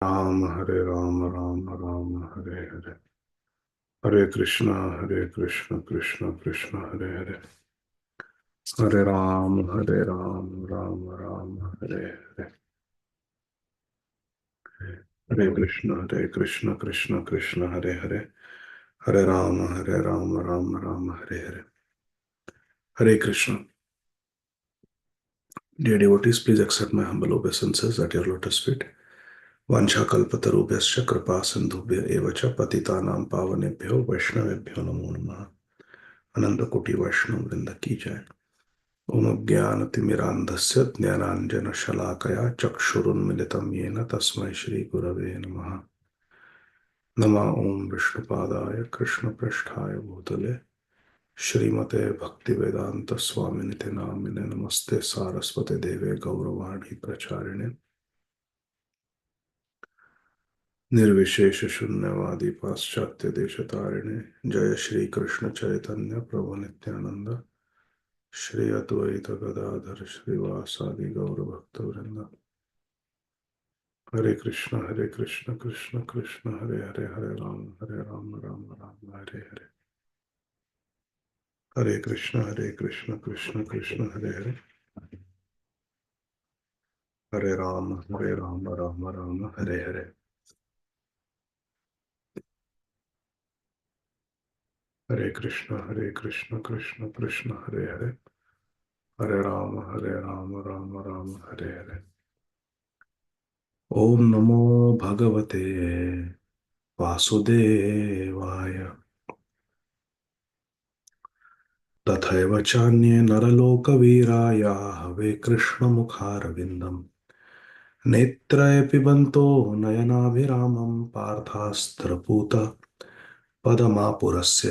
Ram Ram Ram Hare Hare, Hare Krishna Krishna Krishna Hare Hare, Hare Ram Ram Ram Hare Hare, Hare Krishna Krishna Krishna Hare Hare, Hare Ram Ram Hare Hare, Hare Krishna. Dear devotees, please accept my humble obeisances at your lotus feet. Vanchakalpatarubhyascha kripa sindhubhya eva cha patitanam pavanebhyo vaishnavebhyo namo namaha. Ananda Koti Vaishnav Vrinda ki jai. ओम ज्ञानतिमिरान्धस्य ज्ञानाञ्जनशलाकया चक्षुरुन्मिलितं येन तस्मै श्रीगुरवे नमः. नमः ओम विष्णुपादाय कृष्णपृष्ठाय भूतले श्रीमते भक्तिवेदांत स्वामिनिति नामिने नमस्ते सारस्वते देवे गौरवाणी प्रचारिणे निर्विशेष शून्यवादी पाश्चात्य देशतारिणे जय श्री कृष्ण चैतन्य प्रभु नित्यानंद श्री अद्वैत गदाधर श्रीवासादि गौर भक्त वृंद. हरे कृष्ण कृष्ण कृष्ण हरे हरे, हरे राम राम राम हरे हरे, हरे कृष्ण कृष्ण कृष्ण हरे हरे, हरे राम राम राम हरे हरे, हरे कृष्ण कृष्ण कृष्ण हरे हरे, हरे राम राम हरे हरे. ओम नमो भगवते वासुदेवाय. तथैव चान्ये नरलोकवीराय हवे कृष्णमुखारविन्दम् नेत्रय पिबन्तो नयनाभिरामं पार्थास्त्रपूत पदमापुरस्य.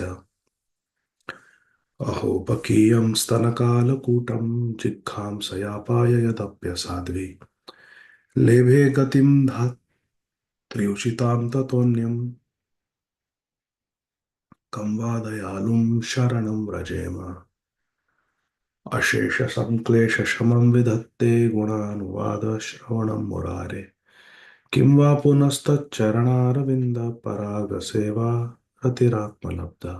अहो बकीयं स्तनकालकूटं जिघ्रांसयापाय यदप्यसाध्वी लेभे गतिं धात्र्युचितां ततोऽन्यं कं वा दयालुं शरणं व्रजेम. अशेष संक्लेश शमं विधत्ते गुणानुवाद श्रवणं मुरारे किं वा पुनस्तच्चरणारविन्द परागसेवा रतिरात्मलब्धा.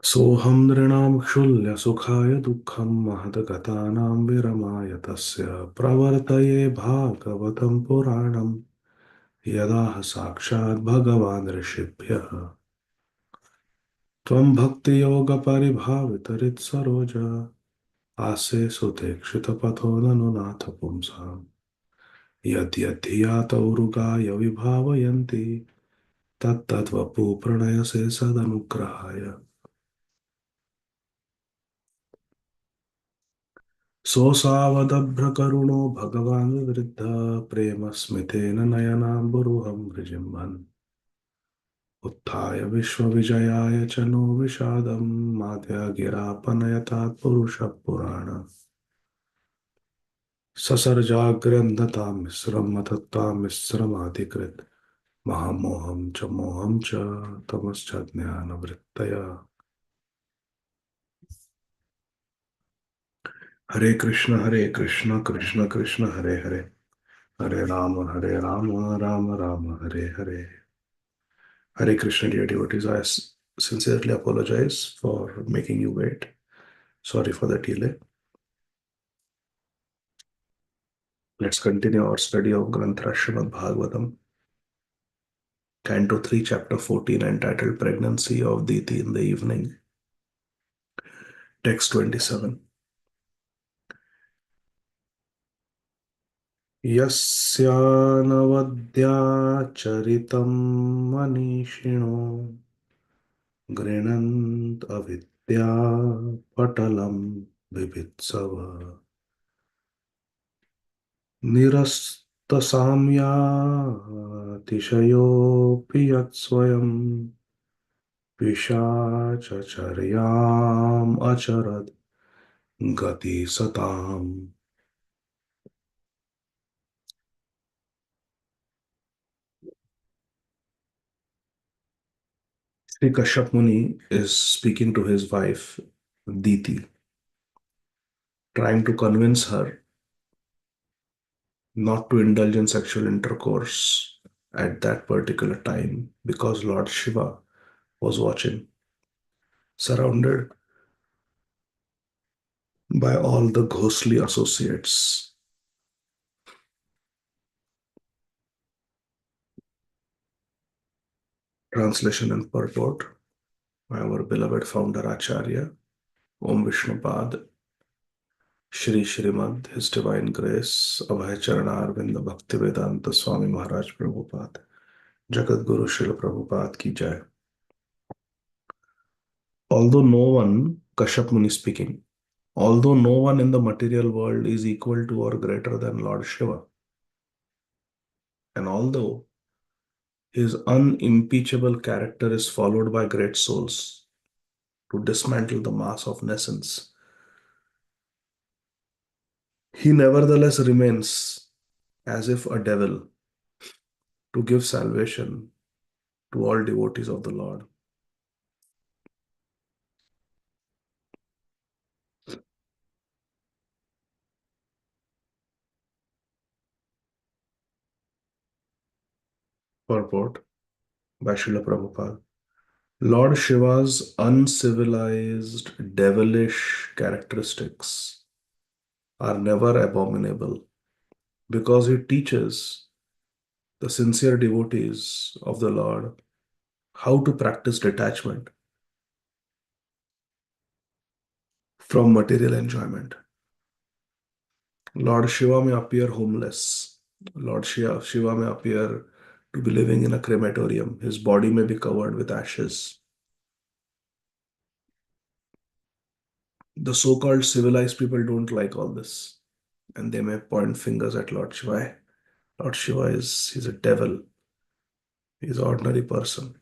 सोऽहं नृणां क्षुल्यसुखाय दुःखं महद्गतानां विरमाय तस्य प्रवर्तये भागवतं पुराणं यदाह साक्षात् भगवान् ऋषिभ्यः. त्वं भक्तियोगपरिभावितरित्सरोज आसे सुते क्षितपथो ननु नाथ पुंसाम्. यद्यधिया तौरुगाय विभावयन्ति तत्तद्वपु प्रणयसे सदनुग्रहाय. सोऽसावदभ्रकरुणो भगवान् विवृद्ध प्रेम स्मितेन नयनाम्बुरुहं विजिम्बन्. उत्थाय विश्वविजयाय च नो विषादं माद्यगिरापनयतात् पुरुषः पुराण. ससर्जाग्रन्थतां मिश्रं मतत्तां मिश्रमाधिकृत् महामोहं च मोहं च तमश्च ज्ञानवृत्तया. हरे कृष्ण कृष्ण कृष्ण हरे हरे, हरे Ram Ram Hare Hare. Hare Krishna, dear devotees, I sincerely apologize for making you wait. Sorry for the delay. Let's continue our study of Granth Srimad Bhagavatam, Canto 3, Chapter 14, entitled Pregnancy of Diti in the Evening. Text 27. यस्यानवद्या चरितं मनीषिणो गृह्णन्त अविद्या पटलं बिभत्सव निरस्तसाम्यातिशयोऽपि यत्स्वयं पिशाचचर्याम् अचरद् गति सताम्. Sri Kashyap Muni is speaking to his wife Diti, trying to convince her not to indulge in sexual intercourse at that particular time because Lord Shiva was watching, surrounded by all the ghostly associates. Translation and purport by our beloved founder Acharya Om Vishnupad Shri Shrimad His Divine Grace Abhay Charanarvind Bhakti Vedanta Swami Maharaj Prabhupada Jagat Guru Srila Prabhupada ki jai. Although no one, Kashyap Muni speaking, although no one in the material world is equal to or greater than Lord Shiva, and although his unimpeachable character is followed by great souls to dismantle the mass of nescience, he nevertheless remains as if a devil to give salvation to all devotees of the Lord. Purport by Srila Prabhupada. Lord Shiva's uncivilized, devilish characteristics are never abominable because he teaches the sincere devotees of the Lord how to practice detachment from material enjoyment. Lord Shiva may appear homeless. Shiva may appear to be living in a crematorium. His body may be covered with ashes. The so-called civilized people don't like all this, and they may point fingers at Lord Shiva. Lord Shiva he's a devil. He's an ordinary person.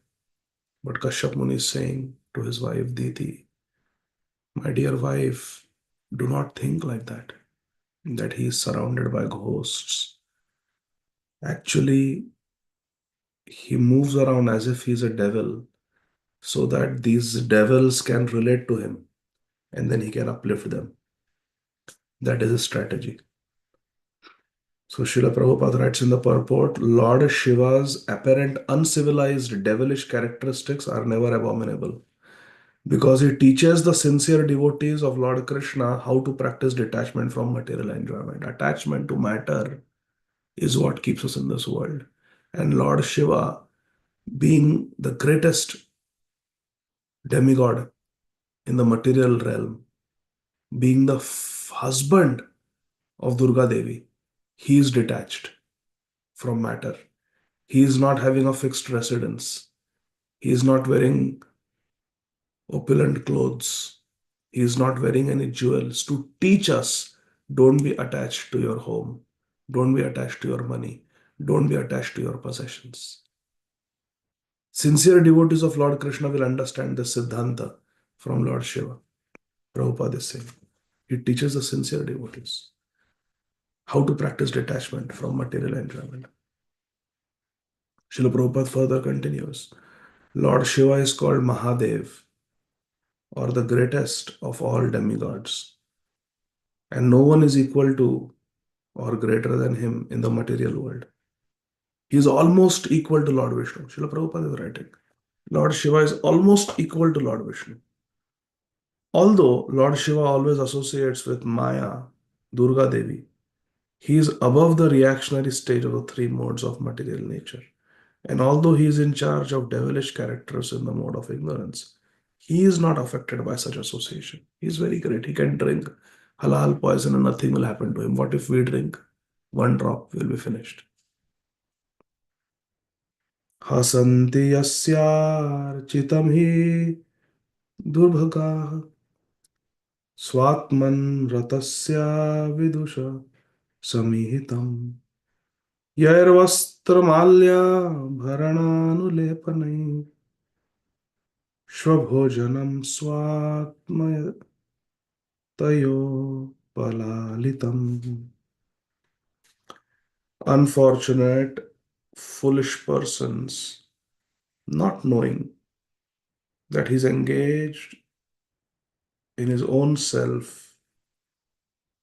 But Kashyap Muni is saying to his wife Diti, my dear wife, do not think like that he is surrounded by ghosts. Actually, he moves around as if he's a devil so that these devils can relate to him and then he can uplift them. That is a strategy. So Srila Prabhupada writes in the purport, Lord Shiva's apparent uncivilized devilish characteristics are never abominable because he teaches the sincere devotees of Lord Krishna how to practice detachment from material enjoyment. Attachment to matter is what keeps us in this world. And Lord Shiva, being the greatest demigod in the material realm, being the husband of Durga Devi, he is detached from matter. He is not having a fixed residence. He is not wearing opulent clothes. He is not wearing any jewels to teach us don't be attached to your home, don't be attached to your money, don't be attached to your possessions. Sincere devotees of Lord Krishna will understand the Siddhanta from Lord Shiva. Prabhupada is saying. He teaches the sincere devotees how to practice detachment from material enjoyment. Srila Prabhupada further continues. Lord Shiva is called Mahadev, or the greatest of all demigods, and no one is equal to or greater than him in the material world. He is almost equal to Lord Vishnu. Srila Prabhupada is writing. Lord Shiva is almost equal to Lord Vishnu. Although Lord Shiva always associates with Maya, Durga Devi, he is above the reactionary stage of the three modes of material nature. And although he is in charge of devilish characters in the mode of ignorance, he is not affected by such association. He is very great. He can drink halal poison and nothing will happen to him. What if we drink one drop? We'll be finished. हसन्ति यस्यार्चितं हि दुर्भगाः स्वात्मन् रतस्य विदुष समीहितम् यैर्वस्त्रमाल्याभरणानुलेपनैः स्वभोजनं स्वात्मतयोपलालितम्. Unfortunate, foolish persons, not knowing that he's engaged in his own self,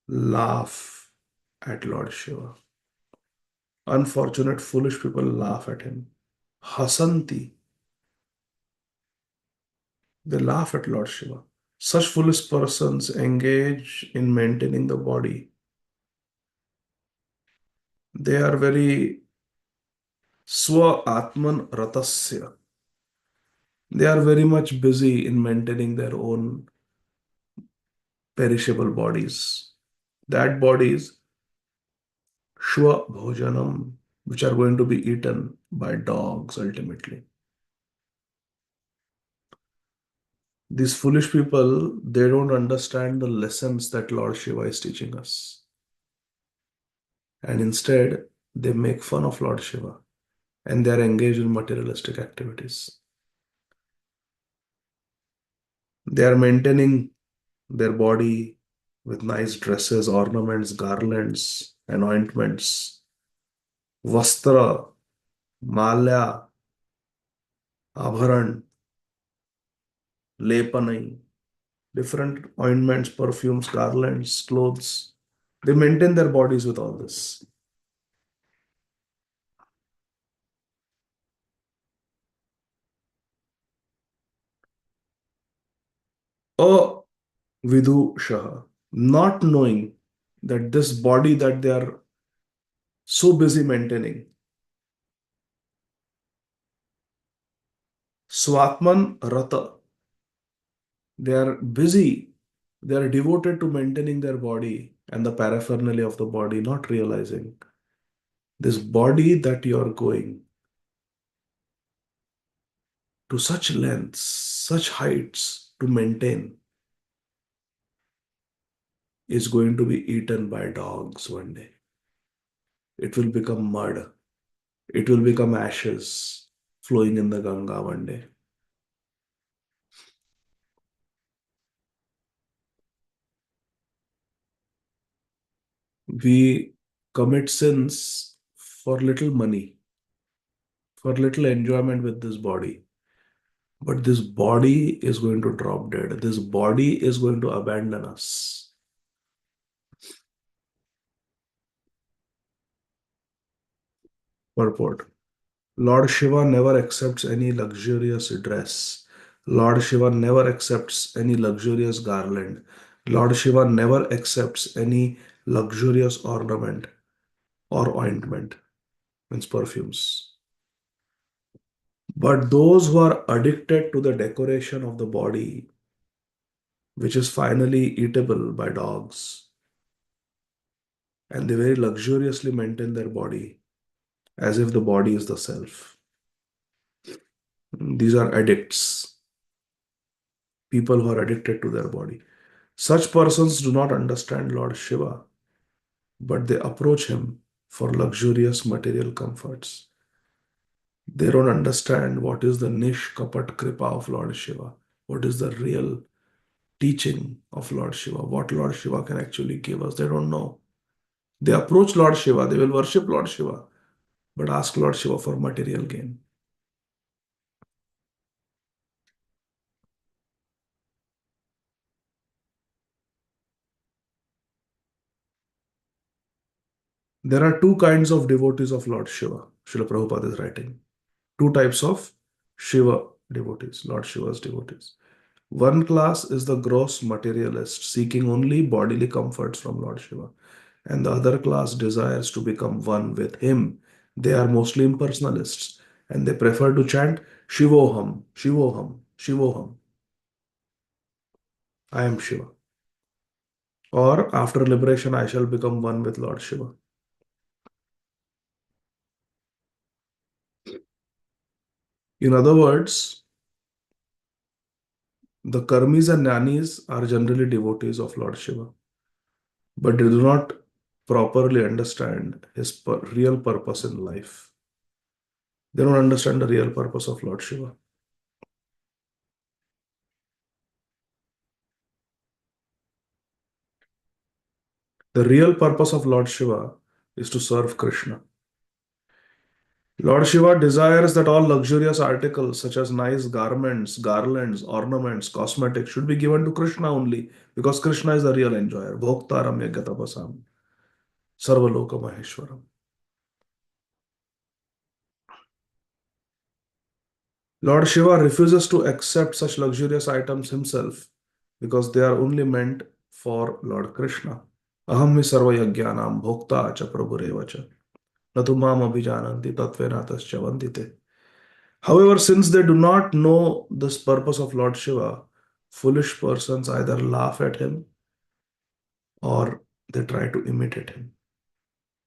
laugh at Lord Shiva. Unfortunate, foolish people laugh at him. Hasanti. They laugh at Lord Shiva. Such foolish persons engage in maintaining the body. They are very swa atman ratasya. They are very much busy in maintaining their own perishable bodies. That bodies, shwa bhojanam, which are going to be eaten by dogs ultimately. These foolish people, they don't understand the lessons that Lord Shiva is teaching us. And instead, they make fun of Lord Shiva and they are engaged in materialistic activities. They are maintaining their body with nice dresses, ornaments, garlands, and ointments, vastra, malya, abharan, lepanai, different ointments, perfumes, garlands, clothes. They maintain their bodies with all this. A vidushaha, not knowing that this body that they are so busy maintaining, swatman rata, they are busy, they are devoted to maintaining their body and the paraphernalia of the body, not realizing this body that you are going to such lengths, such heights to maintain is going to be eaten by dogs one day. It will become mud. It will become ashes flowing in the Ganga one day. We commit sins for little money, for little enjoyment with this body. But this body is going to drop dead. This body is going to abandon us. Purport. Lord Shiva never accepts any luxurious dress. Lord Shiva never accepts any luxurious garland. Lord Shiva never accepts any luxurious ornament or ointment, means perfumes. But those who are addicted to the decoration of the body, which is finally eatable by dogs, and they very luxuriously maintain their body as if the body is the self. These are addicts, people who are addicted to their body. Such persons do not understand Lord Shiva, but they approach him for luxurious material comforts. They don't understand what is the nish kapat kripa of Lord Shiva, what is the real teaching of Lord Shiva, what Lord Shiva can actually give us. They don't know. They approach Lord Shiva, they will worship Lord Shiva, but ask Lord Shiva for material gain. There are two kinds of devotees of Lord Shiva, Srila Prabhupada is writing. Two types of Shiva devotees, Lord Shiva's devotees. One class is the gross materialist, seeking only bodily comforts from Lord Shiva. And the other class desires to become one with him. They are mostly impersonalists and they prefer to chant Shivoham, Shivoham, Shivoham. I am Shiva. Or after liberation, I shall become one with Lord Shiva. In other words, the karmis and jnanis are generally devotees of Lord Shiva, but they do not properly understand his real purpose in life. They don't understand the real purpose of Lord Shiva. The real purpose of Lord Shiva is to serve Krishna. Lord Shiva desires that all luxurious articles such as nice garments, garlands, ornaments, cosmetics should be given to Krishna only because Krishna is the real enjoyer. Bhoktaram yagatapasam sarvaloka maheshwaram. Lord Shiva refuses to accept such luxurious items himself because they are only meant for Lord Krishna. Aham hi sarva yajnanam bhokta cha prabhureva cha na tu mam abhijananti tatvena tascha vandite. However, since they do not know this purpose of Lord Shiva, foolish persons either laugh at him or they try to imitate him.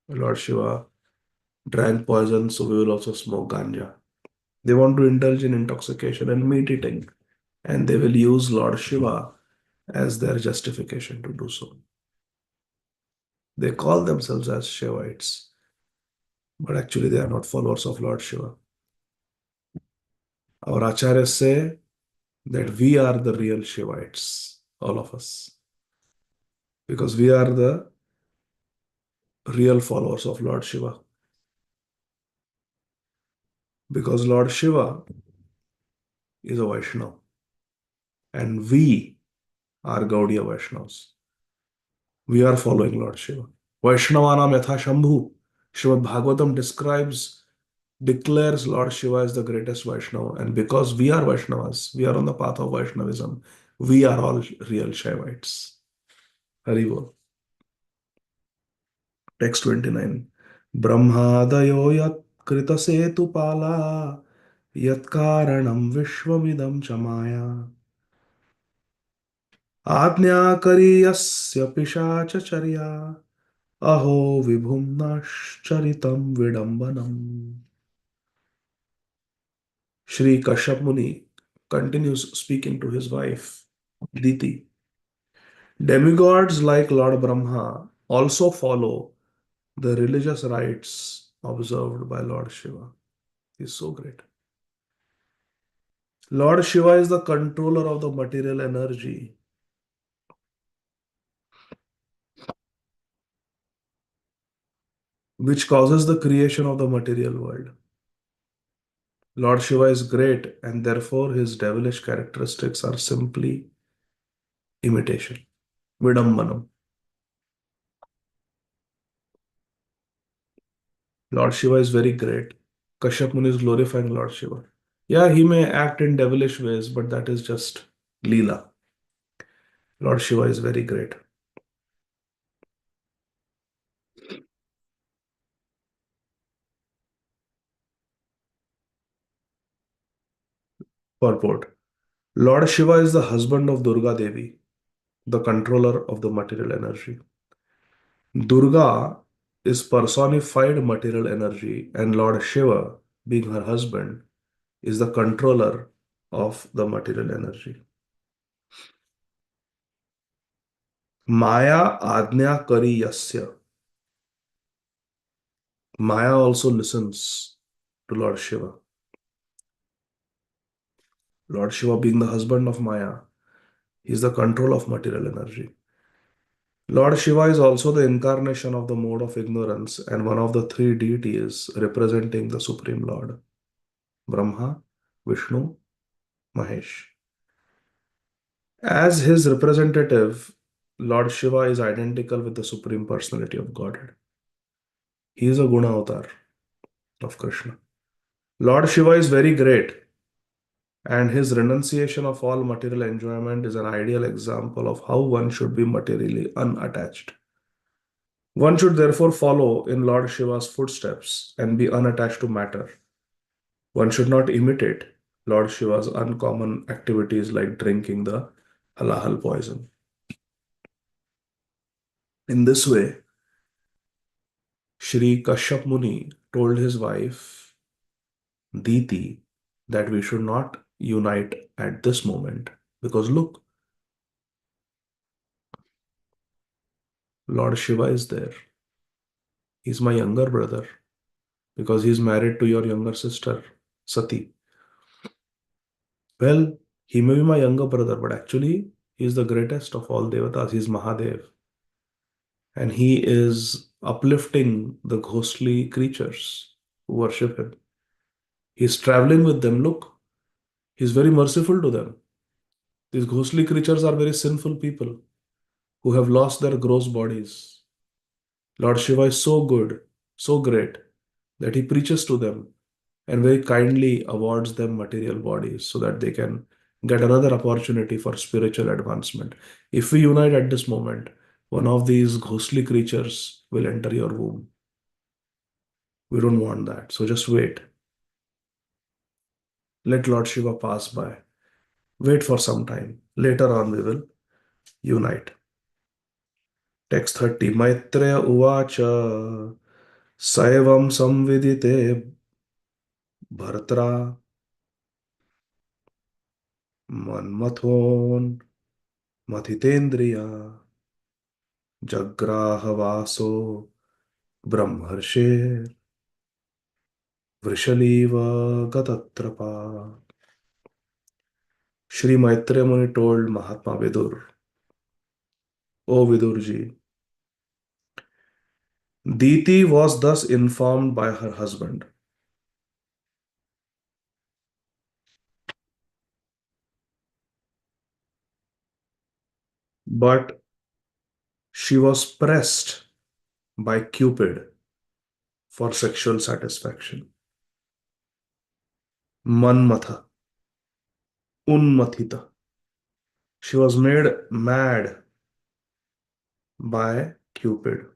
Lord Shiva drank poison, so we will also smoke ganja. They want to indulge in intoxication and meat eating, and they will use Lord Shiva as their justification to do so. They call themselves as Shivites, but actually they are not followers of Lord Shiva. Our acharyas say that we are the real Shivites, all of us, because we are the real followers of Lord Shiva. Because Lord Shiva is a Vaishnava, and we are Gaudiya Vaishnavas. We are following Lord Shiva. Vaishnavanam yatha Shambhu. Srimad Bhagavatam declares Lord Shiva as the greatest Vaishnava. And because we are Vaishnavas, we are on the path of Vaishnavism. We are all real Shivites. Hari Bol. Text 29. Brahmadayo yat krita setu pala yat karanam vishwamidam chamaya आज्ञाकरी यस्य पिशाचचर्या अहो विभुं नश्चरितं vidambanam. Shri Kashyap Muni continues speaking to his wife, Diti. Demigods like Lord Brahma also follow the religious rites observed by Lord Shiva. He is so great. Lord Shiva is the controller of the material energy, which causes the creation of the material world. Lord Shiva is great, and therefore his devilish characteristics are simply imitation. Vidambanam. Lord Shiva is very great. Kashyap Muni is glorifying Lord Shiva. Yeah, he may act in devilish ways, but that is just Leela. Lord Shiva is very great. Purport. Lord Shiva is the husband of Durga Devi, the controller of the material energy. Durga is personified material energy, and Lord Shiva, being her husband, is the controller of the material energy. Maya Ajna Kari Yasya. Maya also listens to Lord Shiva. Lord Shiva being the husband of Maya, he is the control of material energy. Lord Shiva is also the incarnation of the mode of ignorance and one of the three deities representing the Supreme Lord, Brahma, Vishnu, Mahesh. As his representative, Lord Shiva is identical with the Supreme Personality of Godhead. He is a Guna avatar of Krishna. Lord Shiva is very great, and his renunciation of all material enjoyment is an ideal example of how one should be materially unattached. One should therefore follow in Lord Shiva's footsteps and be unattached to matter. One should not imitate Lord Shiva's uncommon activities like drinking the halal poison. In this way, Shri Kashyap Muni told his wife, Diti, that we should not unite at this moment because look, Lord Shiva is there. He's my younger brother because he's married to your younger sister, Sati. Well, he may be my younger brother, but actually, he is the greatest of all devatas. He's Mahadev. And he is uplifting the ghostly creatures who worship him. He's traveling with them. Look, he's very merciful to them. These ghostly creatures are very sinful people who have lost their gross bodies. Lord Shiva is so good, so great, that he preaches to them and very kindly awards them material bodies so that they can get another opportunity for spiritual advancement. If we unite at this moment, one of these ghostly creatures will enter your womb. We don't want that. So just wait. Let Lord Shiva pass by. Wait for some time. Later on, we will unite. Text 30. Maitreya Uvacha Saivam Samvidite Bhartra Manmathon Mathitendriya Jagrahavaso Brahmarshe Vrishaliva Gatatrapa. Shri Maitreya Muni told Mahatma Vidur, O Vidurji, Diti was thus informed by her husband. But she was pressed by Cupid for sexual satisfaction. Manmatha, Unmathita. She was made mad by Cupid.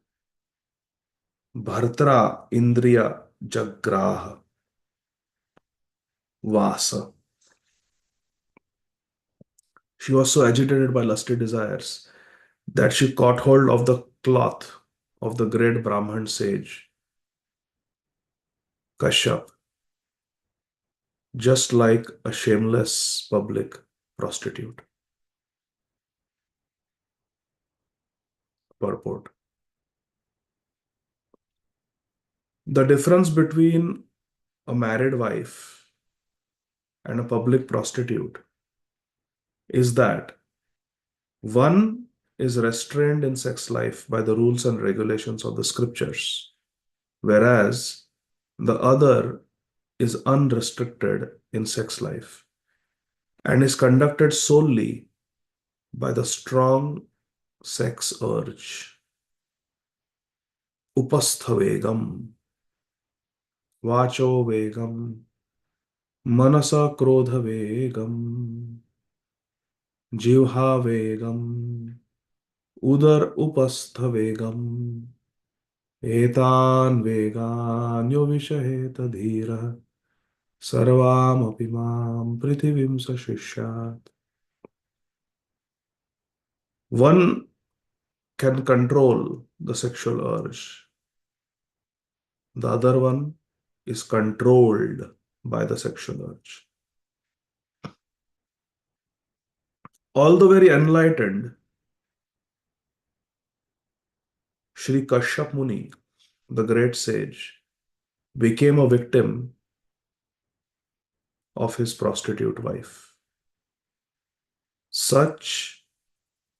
Bhartra Indriya Jagraha Vasa. She was so agitated by lusty desires that she caught hold of the cloth of the great Brahman sage, Kashyap, just like a shameless public prostitute. Purport. The difference between a married wife and a public prostitute is that one is restrained in sex life by the rules and regulations of the scriptures, whereas the other is unrestricted in sex life and is conducted solely by the strong sex urge. Upasthavegam, vacho vegam, manasa krodha vegam, jivha vegam, udar upasthavegam, etan vegan yo vishaheta dhira, sarvam apimam prithivim sashishyat. One can control the sexual urge. The other one is controlled by the sexual urge. Although very enlightened, Sri Kashyap Muni, the great sage, became a victim of his prostitute wife. Such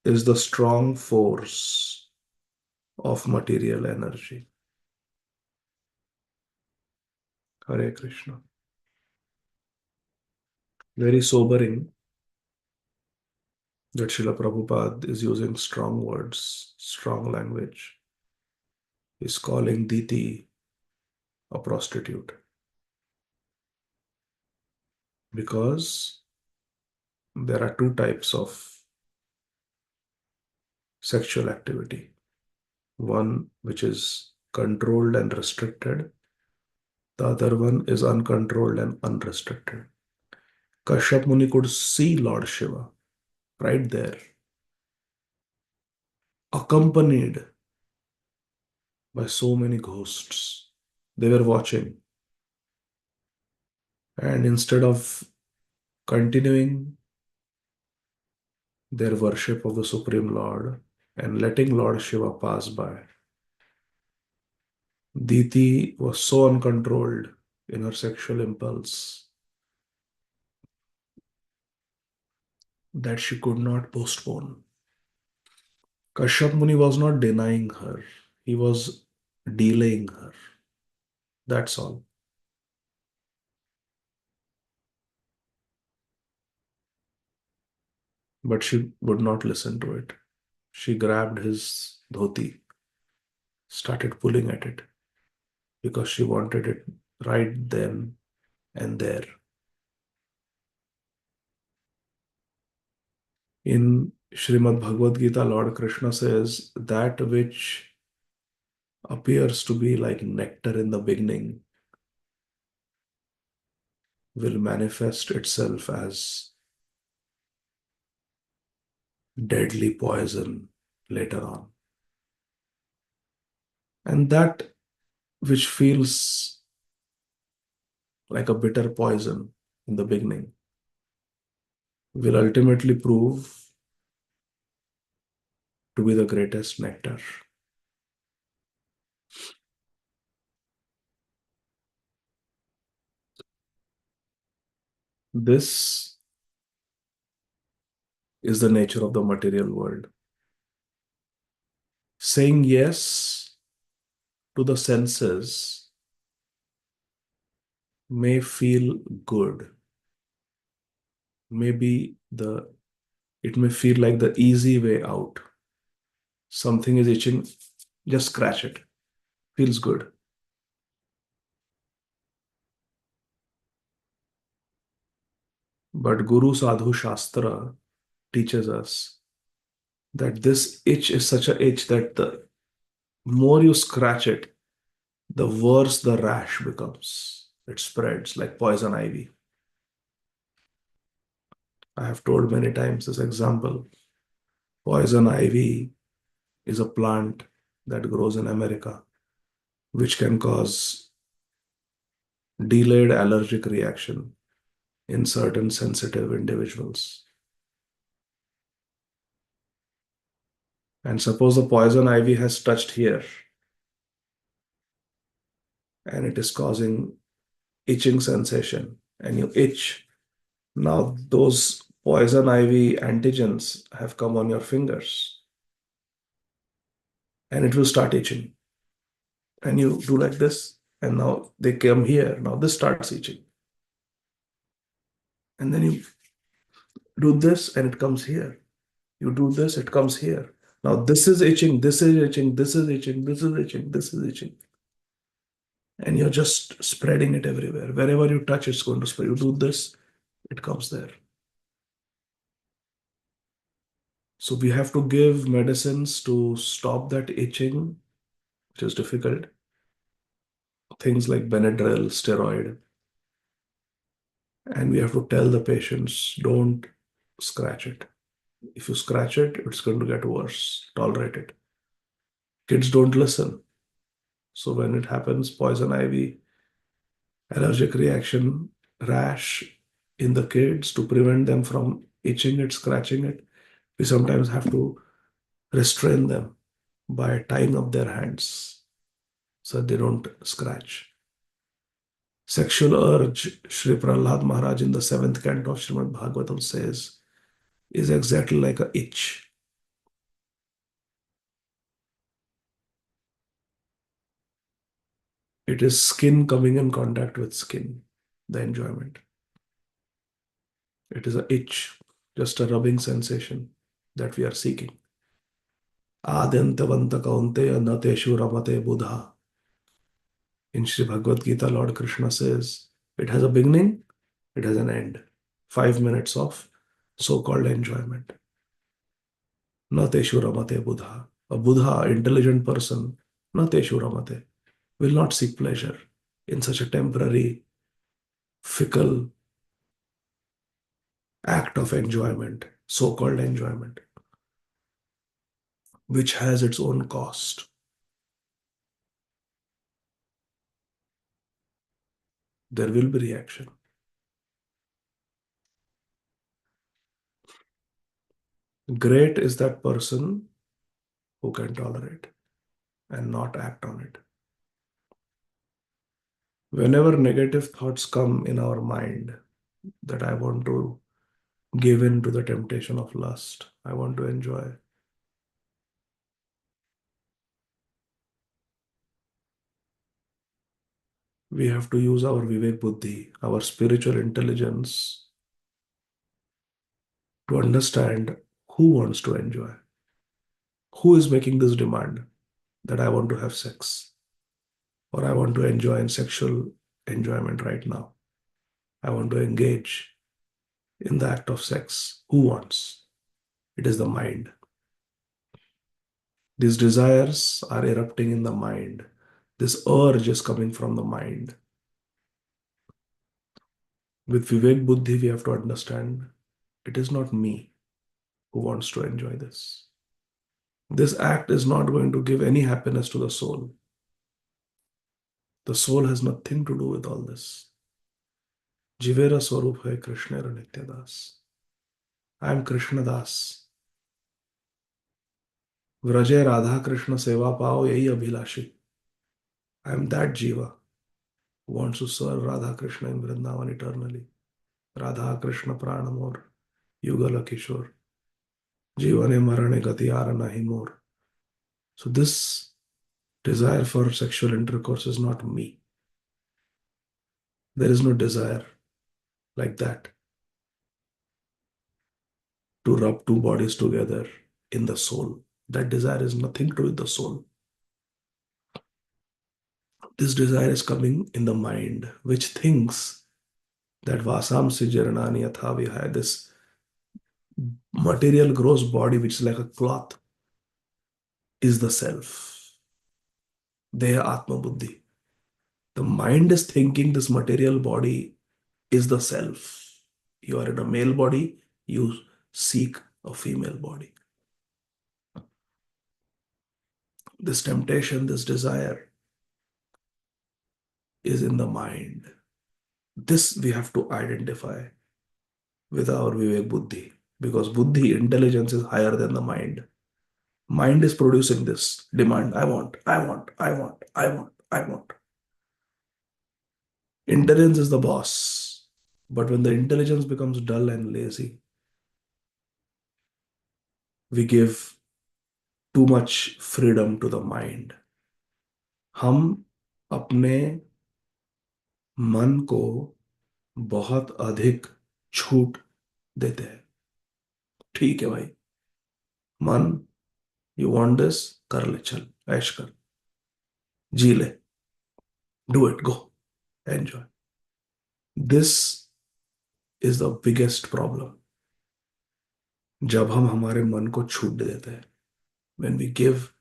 is the strong force of material energy. Hare Krishna. Very sobering that Srila Prabhupada is using strong words, strong language. He's calling Diti a prostitute because there are two types of sexual activity. One which is controlled and restricted. The other one is uncontrolled and unrestricted. Kashyap Muni could see Lord Shiva right there, accompanied by so many ghosts. They were watching. And instead of continuing their worship of the Supreme Lord and letting Lord Shiva pass by, Diti was so uncontrolled in her sexual impulse that she could not postpone. Kashyap Muni was not denying her, he was delaying her. That's all. But she would not listen to it. She grabbed his dhoti, started pulling at it because she wanted it right then and there. In Srimad Bhagavad Gita, Lord Krishna says that which appears to be like nectar in the beginning will manifest itself as deadly poison later on. And that which feels like a bitter poison in the beginning will ultimately prove to be the greatest nectar. This is the nature of the material world. Saying yes to the senses may feel good. Maybe it may feel like the easy way out. Something is itching, just scratch it. Feels good. But Guru Sadhu Shastra teaches us that this itch is such a itch that the more you scratch it, the worse the rash becomes. It spreads like poison ivy. I have told many times this example. Poison ivy is a plant that grows in America, which can cause delayed allergic reaction in certain sensitive individuals. And suppose the poison ivy has touched here and it is causing itching sensation and you itch. Now those poison ivy antigens have come on your fingers and it will start itching. And you do like this and now they come here. Now this starts itching. And then you do this and it comes here. You do this, it comes here. Now this is itching, this is itching, this is itching, this is itching, this is itching. And you're just spreading it everywhere. Wherever you touch, it's going to spread. You do this, it comes there. So we have to give medicines to stop that itching, which is difficult. Things like Benadryl, steroid. And we have to tell the patients, don't scratch it. If you scratch it, it's going to get worse. Tolerate it. Kids don't listen. So when it happens, poison ivy, allergic reaction, rash in the kids, to prevent them from itching it, scratching it, we sometimes have to restrain them by tying up their hands so they don't scratch. Sexual urge, Sri Prahlad Maharaj in the 7th canto of Srimad Bhagavatam says, is exactly like a itch. It is skin coming in contact with skin, the enjoyment. It is a itch, just a rubbing sensation that we are seeking. Adyantavanta kaunteya nateshu ramate buddha. In Sri Bhagavad Gita, Lord Krishna says, it has a beginning, it has an end. 5 minutes of so-called enjoyment. Nateshu ramate buddha. A Buddha, intelligent person, nateshu ramate, will not seek pleasure in such a temporary, fickle act of enjoyment, so-called enjoyment, which has its own cost. There will be reaction. Great is that person who can tolerate and not act on it. Whenever negative thoughts come in our mind that I want to give in to the temptation of lust, I want to enjoy, we have to use our Vivek Buddhi, our spiritual intelligence, to understand who wants to enjoy, who is making this demand that I want to have sex or I want to enjoy in sexual enjoyment right now. I want to engage in the act of sex. Who wants? It is the mind. These desires are erupting in the mind. This urge is coming from the mind. With Vivek Buddhi, we have to understand it is not me who wants to enjoy this. This act is not going to give any happiness to the soul. The soul has nothing to do with all this. Jivera Swarup hai Krishna Nitya Das. I am Krishna Das. Vraje Radha Krishna Seva Pao Yahi Abhilashi. I am that Jiva who wants to serve Radha Krishna in Vrindavan eternally. Radha Krishna Pranamor Yugala Kishore. Jivane Marane Gati Ara Nahi More. So this desire for sexual intercourse is not me. There is no desire like that to rub two bodies together in the soul. That desire is nothing to do with the soul. This desire is coming in the mind, which thinks that Vasam Sijaranani Athavihaya, this material gross body, which is like a cloth, is the self. Deha Atma Buddhi. The mind is thinking this material body is the self. You are in a male body, you seek a female body. This temptation, this desire is in the mind. This we have to identify with our Vivek Buddhi, because Buddhi, intelligence, is higher than the mind. Mind is producing this demand. I want, I want, I want, I want, I want. Intelligence is the boss. But when the intelligence becomes dull and lazy, we give too much freedom to the mind. हम अपने मन को बहुत अधिक छूट देते हैं. ठीक है भाई, मन, यू वांट दिस, कर ले, चल ऐश कर, जी ले, do it, go, enjoy. This is the biggest problem. जब हम हमारे मन को छूट देते हैं, when we give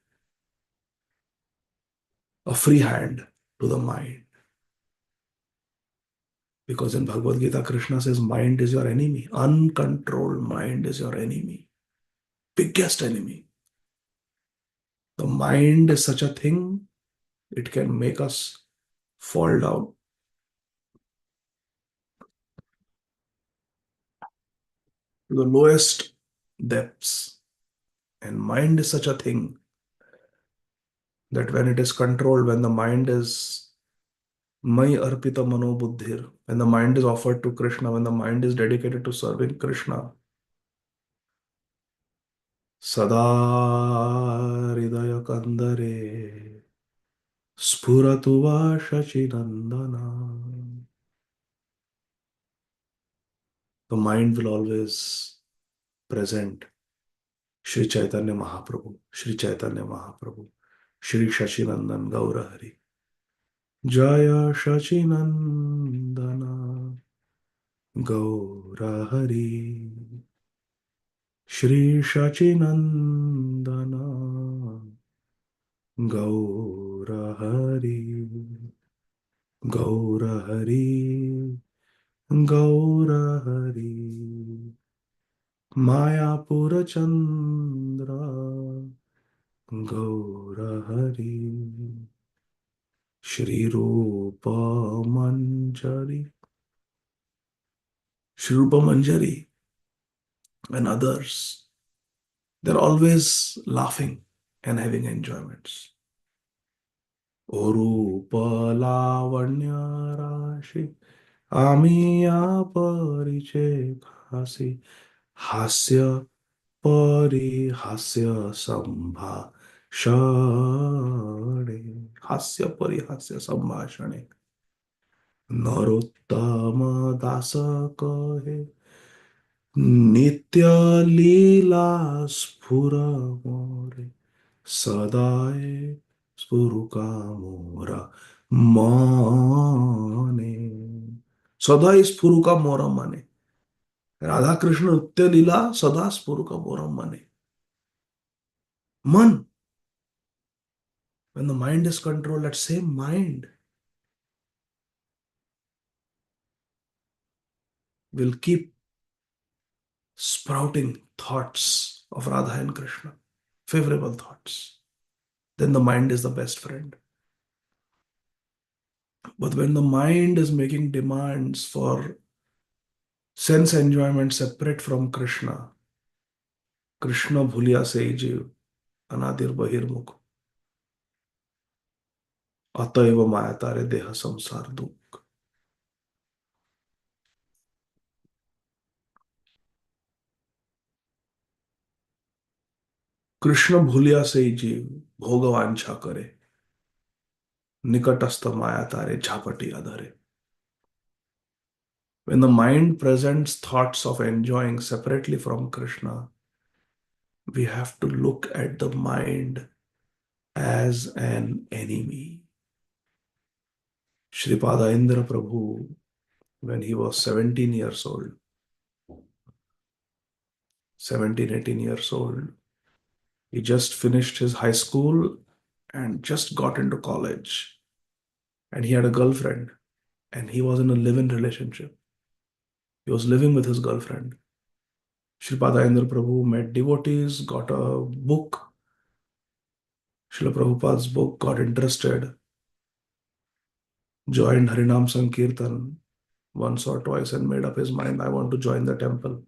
a free hand to the mind. Because in Bhagavad Gita, Krishna says mind is your enemy. Uncontrolled mind is your enemy. Biggest enemy. The mind is such a thing, it can make us fall down to the lowest depths. And mind is such a thing that when it is controlled, when the mind is Mai Arpita Mano Buddhir, when the mind is offered to Krishna, when the mind is dedicated to serving Krishna, Sada Hridaya Kandare Spuratu Shachinandana. The mind will always present Shri Chaitanya Mahaprabhu, Shri Chaitanya Mahaprabhu, Shri Shachinandan Gaurahari. Jaya Shachinandana Gaurahari. Shri Shachinandana Gaurahari. Gaurahari. Gaurahari. Mayapura Chandra Gaurahari. Shri Rupa Manjari. Shri Rupa Manjari and others, they're always laughing and having enjoyments. O Rupa Lavanya Rashi Amiya Pariche Khasi Hasya Parihasya Sambhashane. Hasya Parihasya Sambhashane. Narottama Dasa Kahe Nitya Leela Sphura More Sadae Spuruka Mora Mane. सदा स्फुरुका मोरम मने. राधा कृष्ण नृत्य लीला सदा स्फुरुका मोरम मने. मन. When the mind is controlled, that same mind will keep sprouting thoughts of Radha and Krishna, favorable thoughts. Then the mind is the best friend. But when the mind is making demands for sense enjoyment separate from Krishna, Krishna bhuliya se jiv, anadir bahirmukh, ataiva maya tare deha samsar dukh. Krishna भूलिया से जीव भोगवांछा करे निकटस्थ माया तारे झापटिया धरे. When the mind presents thoughts of enjoying separately from Krishna, we have to look at the mind as an enemy. Shripada Indra Prabhu, when he was 17 years old, 17, 18 years old, he just finished his high school and just got into college. And he had a girlfriend and he was in a live-in relationship. He was living with his girlfriend. Shripada Indra Prabhu met devotees, got a book, Srila Prabhupada's book, got interested, joined Harinam Sankirtan once or twice and made up his mind, I want to join the temple.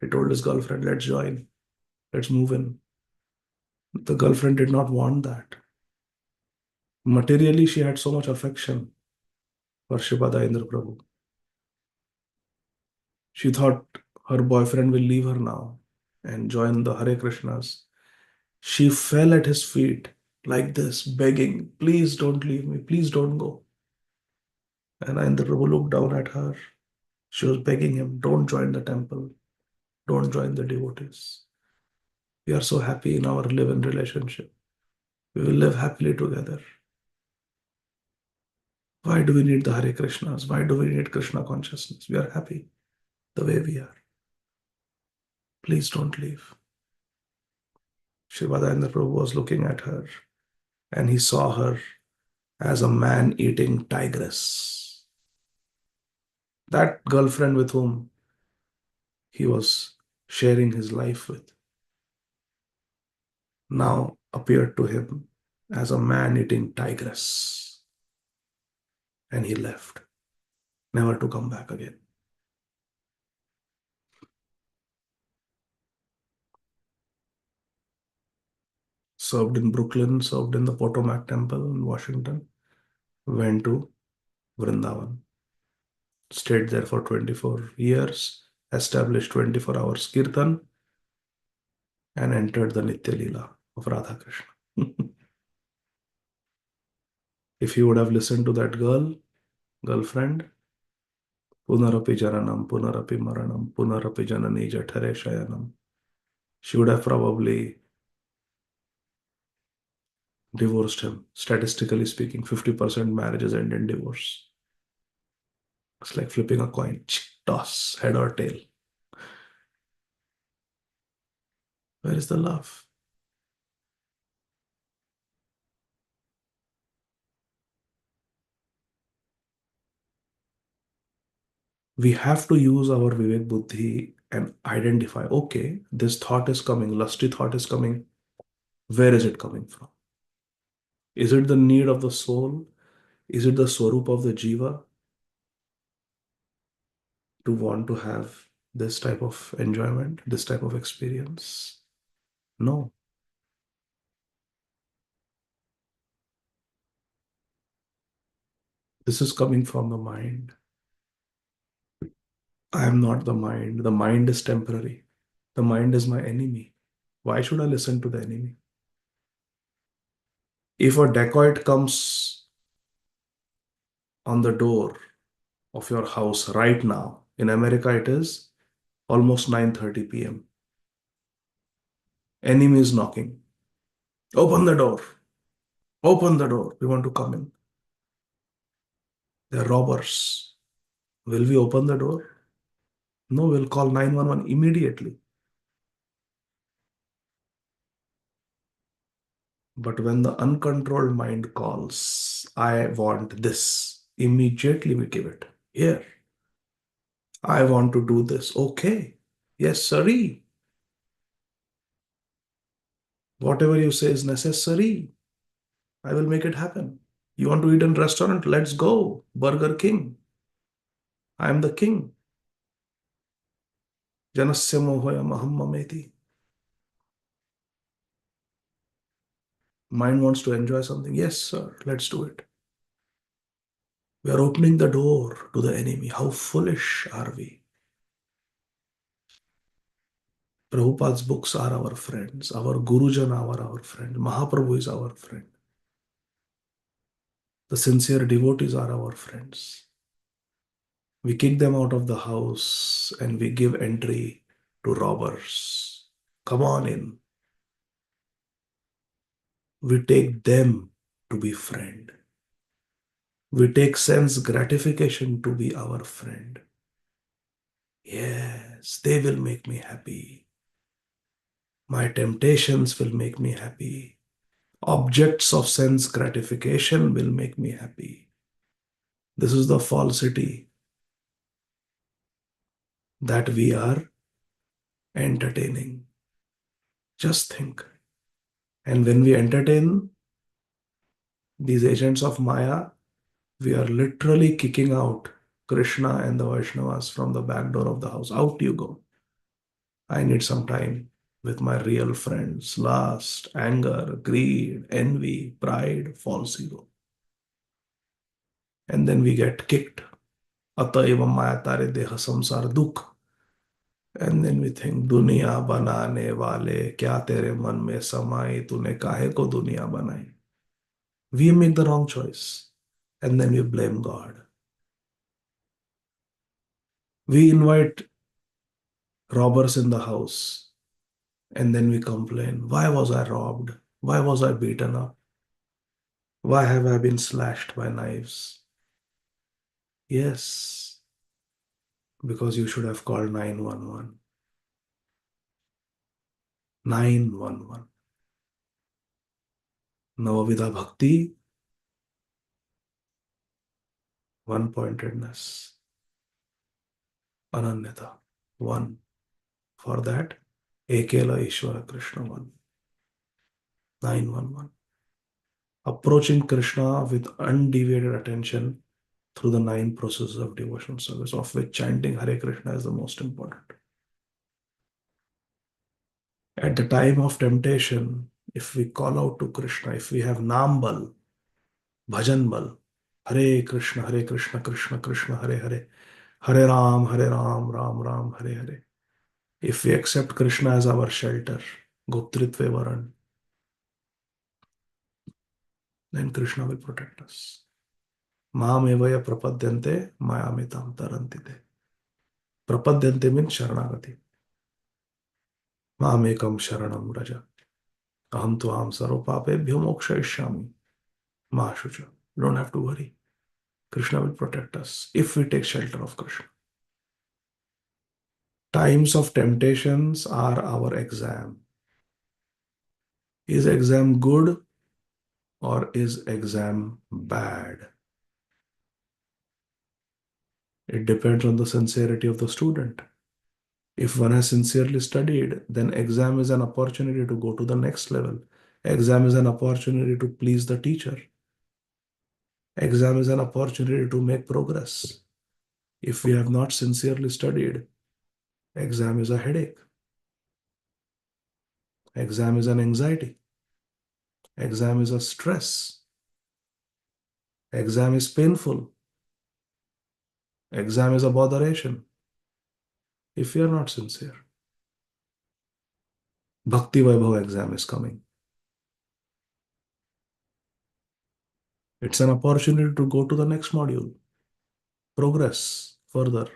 He told his girlfriend, let's join, let's move in. The girlfriend did not want that. Materially, she had so much affection for Shripada Indra Prabhu. She thought her boyfriend will leave her now and join the Hare Krishnas. She fell at his feet like this, begging, please don't leave me, please don't go. And Indra Prabhu looked down at her. She was begging him, don't join the temple, don't join the devotees. We are so happy in our live-in relationship. We will live happily together. Why do we need the Hare Krishnas? Why do we need Krishna consciousness? We are happy the way we are. Please don't leave. Shivadayendra Prabhu was looking at her and he saw her as a man eating tigress. That girlfriend with whom he was sharing his life with now appeared to him as a man eating tigress. And he left, never to come back again. Served in Brooklyn, served in the Potomac Temple in Washington, went to Vrindavan, stayed there for 24 years, established 24 hours kirtan, and entered the Nitya Leela of Radha Krishna. If he would have listened to that girlfriend, Punarapi Jananam, Punarapi Maranam, Punarapi Janani Jathare Shayanam, she would have probably divorced him. Statistically speaking, 50% marriages end in divorce. It's like flipping a coin. Toss, head or tail. Where is the love? We have to use our Vivek Buddhi and identify, okay, this thought is coming, lusty thought is coming. Where is it coming from? Is it the need of the soul? Is it the swarup of the jiva to want to have this type of enjoyment, this type of experience? No. This is coming from the mind. I am not the mind. The mind is temporary. The mind is my enemy. Why should I listen to the enemy? If a dacoit comes on the door of your house right now, in America it is almost 9:30 p.m. Enemy is knocking. Open the door. Open the door. We want to come in. They're robbers. Will we open the door? No, we'll call 911 immediately. But when the uncontrolled mind calls, I want this, immediately we give it. Here, I want to do this. Okay. Yes, sirree. Whatever you say is necessary. I will make it happen. You want to eat in restaurant? Let's go. Burger King. I am the king. Janasya mohoya maham mameti. Mind wants to enjoy something. Yes, sir. Let's do it. We are opening the door to the enemy. How foolish are we? Prabhupada's books are our friends. Our Gurujan are our friend. Mahaprabhu is our friend. The sincere devotees are our friends. We kick them out of the house and we give entry to robbers. Come on in. We take them to be friend. We take sense gratification to be our friend. Yes, they will make me happy. My temptations will make me happy. Objects of sense gratification will make me happy. This is the falsity that we are entertaining. Just think. And when we entertain these agents of Maya, we are literally kicking out Krishna and the Vaishnavas from the back door of the house. Out you go. I need some time with my real friends. Lust, anger, greed, envy, pride, false ego. And then we get kicked. Ata eva maya tare deha samsar dukh. And then we think, दुनिया बनाने वाले क्या तेरे मन में समाई तूने काहे को दुनिया बनाई. We make the wrong choice and then we blame God. We invite robbers in the house and then we complain, why was I robbed? Why was I beaten up? Why have I been slashed by knives? Yes, because you should have called 911. 911. Navavidha Bhakti, one-pointedness, Ananyata, one. For that, Ekela Ishvara Krishna, one. 911. Approaching Krishna with undeviated attention through the 9 processes of devotional service, of which chanting Hare Krishna is the most important. At the time of temptation, if we call out to Krishna, if we have Naam Bal, Bhajan Bal, Hare Krishna, Krishna Krishna, Hare Hare, Hare Ram, Ram Ram, Hare Hare. If we accept Krishna as our shelter, Goptritve Varan, then Krishna will protect us. Mamevaya prapadyante mayamitam tarantite. Prapadyante means sharanagati. Mamekam sharanam raja. Aham tuam sarvapapebhyo mokshayishyami. Ma shucha. Don't have to worry. Krishna will protect us if we take shelter of Krishna. Times of temptations are our exam. Is exam good or is exam bad? It depends on the sincerity of the student. If one has sincerely studied, then exam is an opportunity to go to the next level. Exam is an opportunity to please the teacher. Exam is an opportunity to make progress. If we have not sincerely studied, exam is a headache. Exam is an anxiety. Exam is a stress. Exam is painful. Exam is a botheration. If we are not sincere, Bhakti Vaibhava exam is coming. It's an opportunity to go to the next module, progress further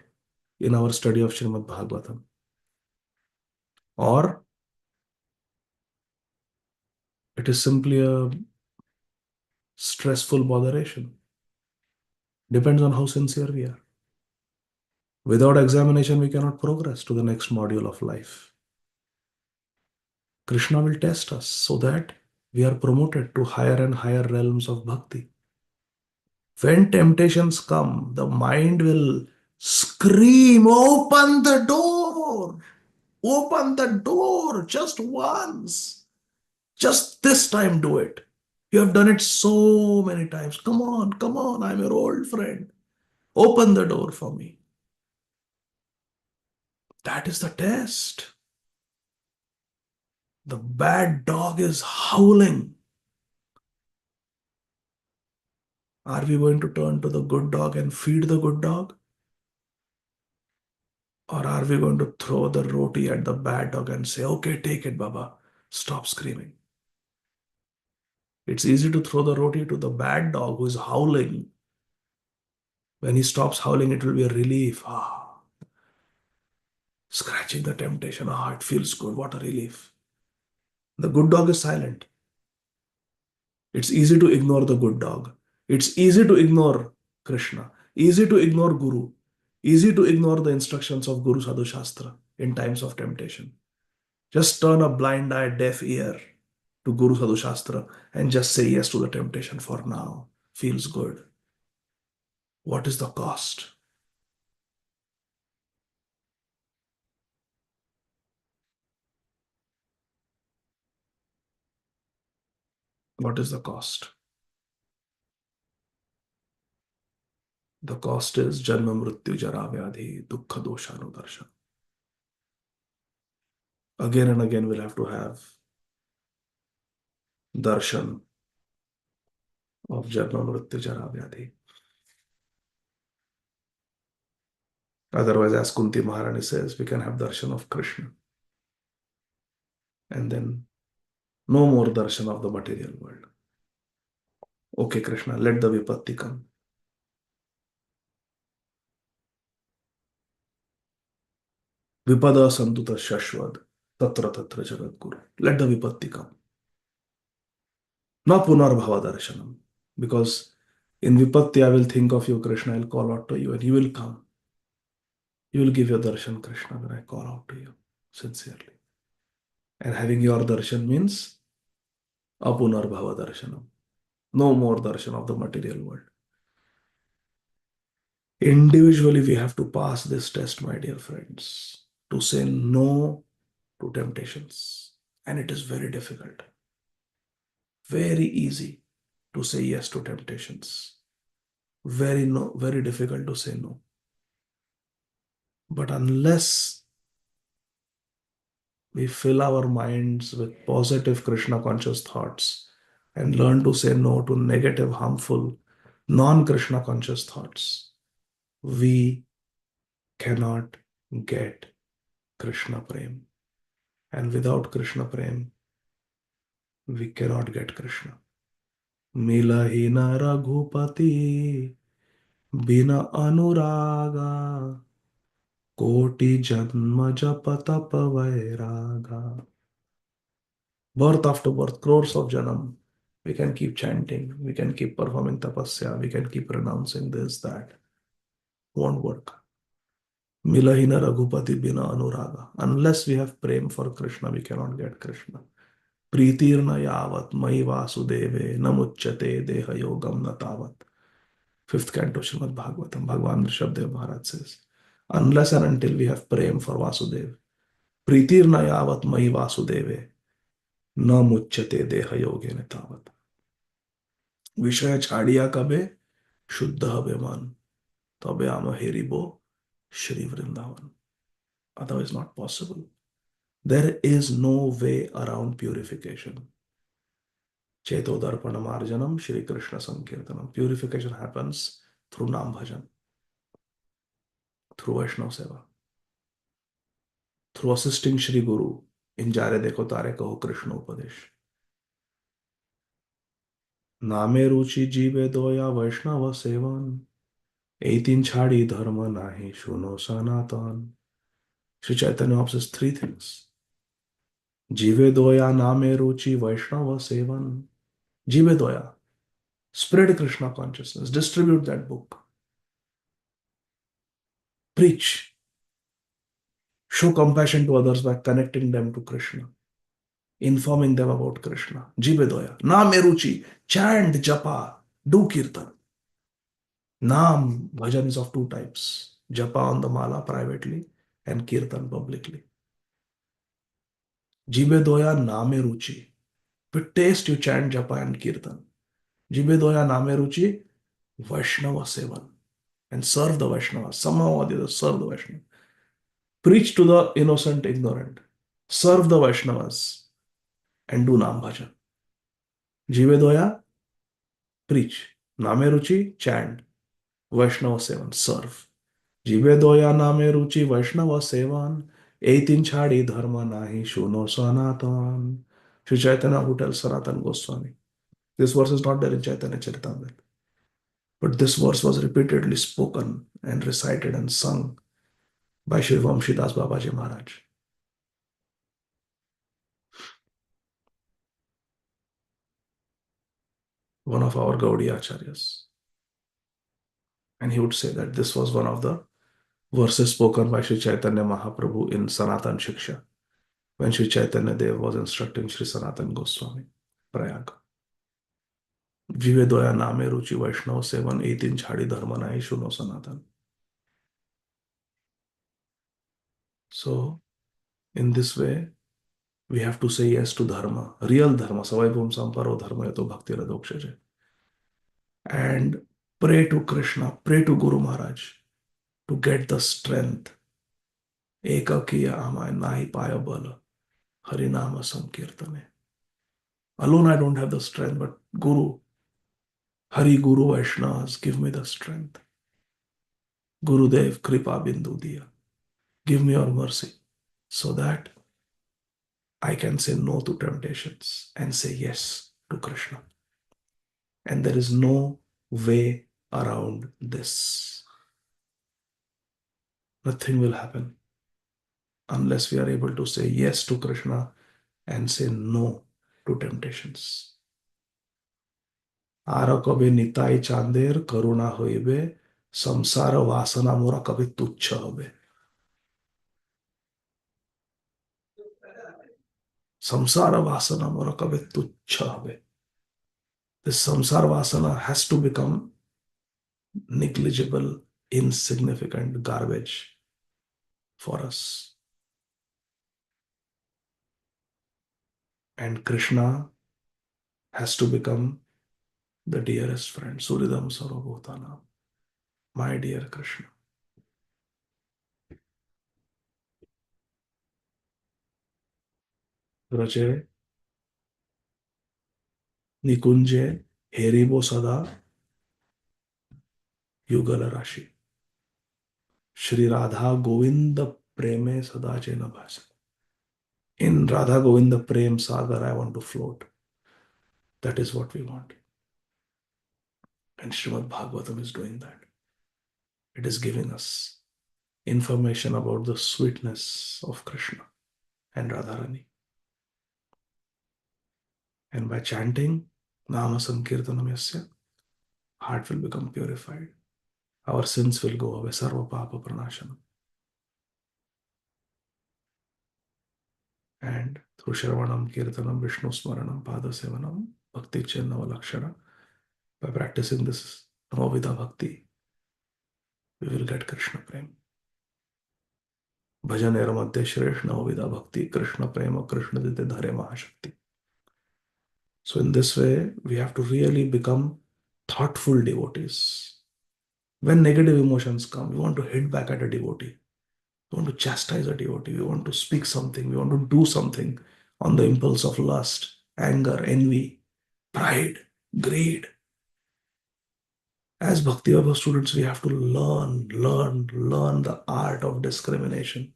in our study of Srimad Bhagavatam. Or it is simply a stressful botheration. Depends on how sincere we are. Without examination, we cannot progress to the next module of life. Krishna will test us so that we are promoted to higher and higher realms of bhakti. When temptations come, the mind will scream, open the door, open the door just once. Just this time, do it. You have done it so many times. Come on, I'm your old friend. Open the door for me. That is the test. The bad dog is howling. Are we going to turn to the good dog and feed the good dog? Or are we going to throw the roti at the bad dog and say, okay, take it, Baba, stop screaming? It's easy to throw the roti to the bad dog who is howling. When he stops howling, it will be a relief. Ah, scratching the temptation. Ah, it feels good. What a relief. The good dog is silent. It's easy to ignore the good dog. It's easy to ignore Krishna. Easy to ignore Guru. Easy to ignore the instructions of Guru Sadhu Shastra in times of temptation. Just turn a blind eye, deaf ear to Guru Sadhu Shastra and just say yes to the temptation for now. Feels good. What is the cost? What is the cost? The cost is Janma Mrityu Jara Vyadhi Dukkha Doshanudarshan. Again and again we'll have to have darshan of Janma Mrityu Jara Vyadhi. Otherwise, as Kunti Maharani says, we can have darshan of Krishna. And then no more darshan of the material world. Okay, Krishna, let the vipatti come. Vipada santuta shashvad tatra tatra jagat guru. Let the vipatti come. Na punar bhava darshanam. Because in vipatti I will think of you, Krishna. I'll call out to you and you will come. You will give your darshan, Krishna, when I call out to you sincerely. And having your darshan means apunar bhava darshanam. No more darshan of the material world. Individually, we have to pass this test, my dear friends, to say no to temptations. And it is very difficult. Very easy to say yes to temptations. Very difficult to say no. But unless we fill our minds with positive Krishna conscious thoughts and learn to say no to negative, harmful, non Krishna conscious thoughts, we cannot get Krishna Prem. And without Krishna Prem, we cannot get Krishna. Milahi na Raghupati bina anuraga koti janma japa tapa vairaga. Birth after birth, crores of janam. We can keep chanting, we can keep performing tapasya, we can keep renouncing this, that. Won't work. Milahina Raghupati bina anuraga. Unless we have prem for Krishna, we cannot get Krishna. Pritirna yavat mai vasudeve namuchyate deha yogam natavat. Fifth canto Srimad Bhagavatam. Bhagavan Rishabdev Maharaj says, unless and until we have prem for Vasudev, Pritirna yavat mai vasudeve na muchyate deha yogene tavat. विषय छाड़िया कबे शुद्ध हबे मन तबे आम हेरिबो Shri Vrindavan. Otherwise, not possible. There is no way around purification. Cheto Darpana Marjanam Shri Krishna Sankirtanam. Purification happens through Nam Bhajan, through Vaishnava Seva, through assisting Shri Guru in Jare Dekho Tare Kaho Krishna Upadesh. Name Ruchi Jive Doya Vaishnava Sevan. 18 Chadi Dharma Nahi Shuno Sanatan. Sri Chaitanya offers three things. Jive Doya Name Ruchi Vaishnava Sevan. Jive Doya. Spread Krishna consciousness. Distribute that book. Preach. Show compassion to others by connecting them to Krishna, informing them about Krishna. Jibe doya. Naam ruchi. Chant, japa, do kirtan. Naam, bhajan is of two types. Japa on the mala privately and kirtan publicly. Jibe doya name ruchi. With taste you chant japa and kirtan. Jibe doya name ruchi. Vaishnava sevan. And serve the Vaishnava. Somehow or the other, serve the Vaishnava. Preach to the innocent, ignorant. Serve the Vaishnavas and do Nam Bhajan. Jive doya, preach. Name ruchi, chant. Vaishnava sevan, serve. Jive doya name ruchi, Vaishnava sevan. Eitin chhadi dharma nahi shuno sanatan. Sri Chaitanya who tells Sanatan Goswami. This verse is not there in Chaitanya Charitamrita. But this verse was repeatedly spoken and recited and sung by Shri Vamshidas Babaji Maharaj. One of our Gaudiya Acharyas. And he would say that this was one of the verses spoken by Sri Chaitanya Mahaprabhu in Sanatan Shiksha, when Sri Chaitanya Dev was instructing Sri Sanatan Goswami, Prayag. Jive doya name ruchi Vaishnava sevan eitin chhadi dharma nahi shuno Sanatan. So, in this way, we have to say yes to dharma, real dharma, savai bhum samparo dharma yato bhakti radokshaje. And pray to Krishna, pray to Guru Maharaj to get the strength. Ekakiya amay nahi paya bala. Harinama Sankirtane. Alone I don't have the strength, but Guru, Hari Guru Vaishnavas, give me the strength. Gurudev Kripa Bindu Diya. Give me your mercy so that I can say no to temptations and say yes to Krishna. And there is no way around this. Nothing will happen unless we are able to say yes to Krishna and say no to temptations. Ara kabe nitai chander karuna hoibe samsara vasana mora kabe tuchha hobe. Samsara vasana mora kabe tuchha hobe. This samsara vasana has to become negligible, insignificant garbage for us. And Krishna has to become the dearest friend. Suridam Sarvabhutanam. My dear Krishna. Rache Nikunje Heribo Sada Yugala Rashi. Shri Radha Govinda Preme Sada Jena Bhasa. In Radha Govinda Prem Sagar, I want to float. That is what we want. And Srimad Bhagavatam is doing that. It is giving us information about the sweetness of Krishna and Radharani. And by chanting Nama Sankirtanam Yasya, heart will become purified. Our sins will go away. Sarva Papa Pranashanam. And through Shravanam, Kirtanam, Vishnu Smaranam, Pada Sevanam, Bhakti Chenava Lakshana, by practicing this Navavida Bhakti, we will get Krishna Prem. Bhajan Madhya Shresh Navavida Bhakti, Krishna Prema, Krishna Dite Dhare Mahashakti. So in this way, we have to really become thoughtful devotees. When negative emotions come, we want to hit back at a devotee. We want to chastise a devotee. We want to speak something. We want to do something on the impulse of lust, anger, envy, pride, greed. As Bhakti Vaibhava students, we have to learn the art of discrimination.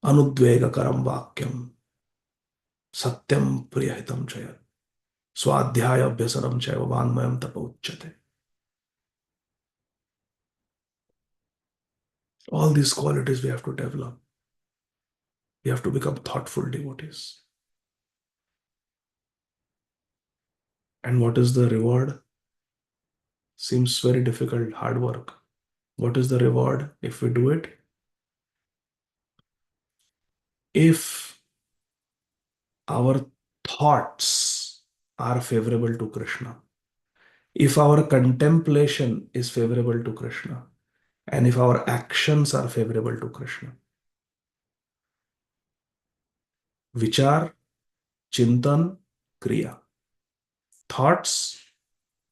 Anudvega karam vakyam, satyam priyahitam chayat, swadhyaya abhyasaram chayva vangmayam tapa uchyate. All these qualities we have to develop. We have to become thoughtful devotees. And what is the reward? Seems very difficult, hard work. What is the reward if we do it? If our thoughts are favorable to Krishna, if our contemplation is favorable to Krishna, and if our actions are favorable to Krishna, vichar, chintan, kriya, thoughts,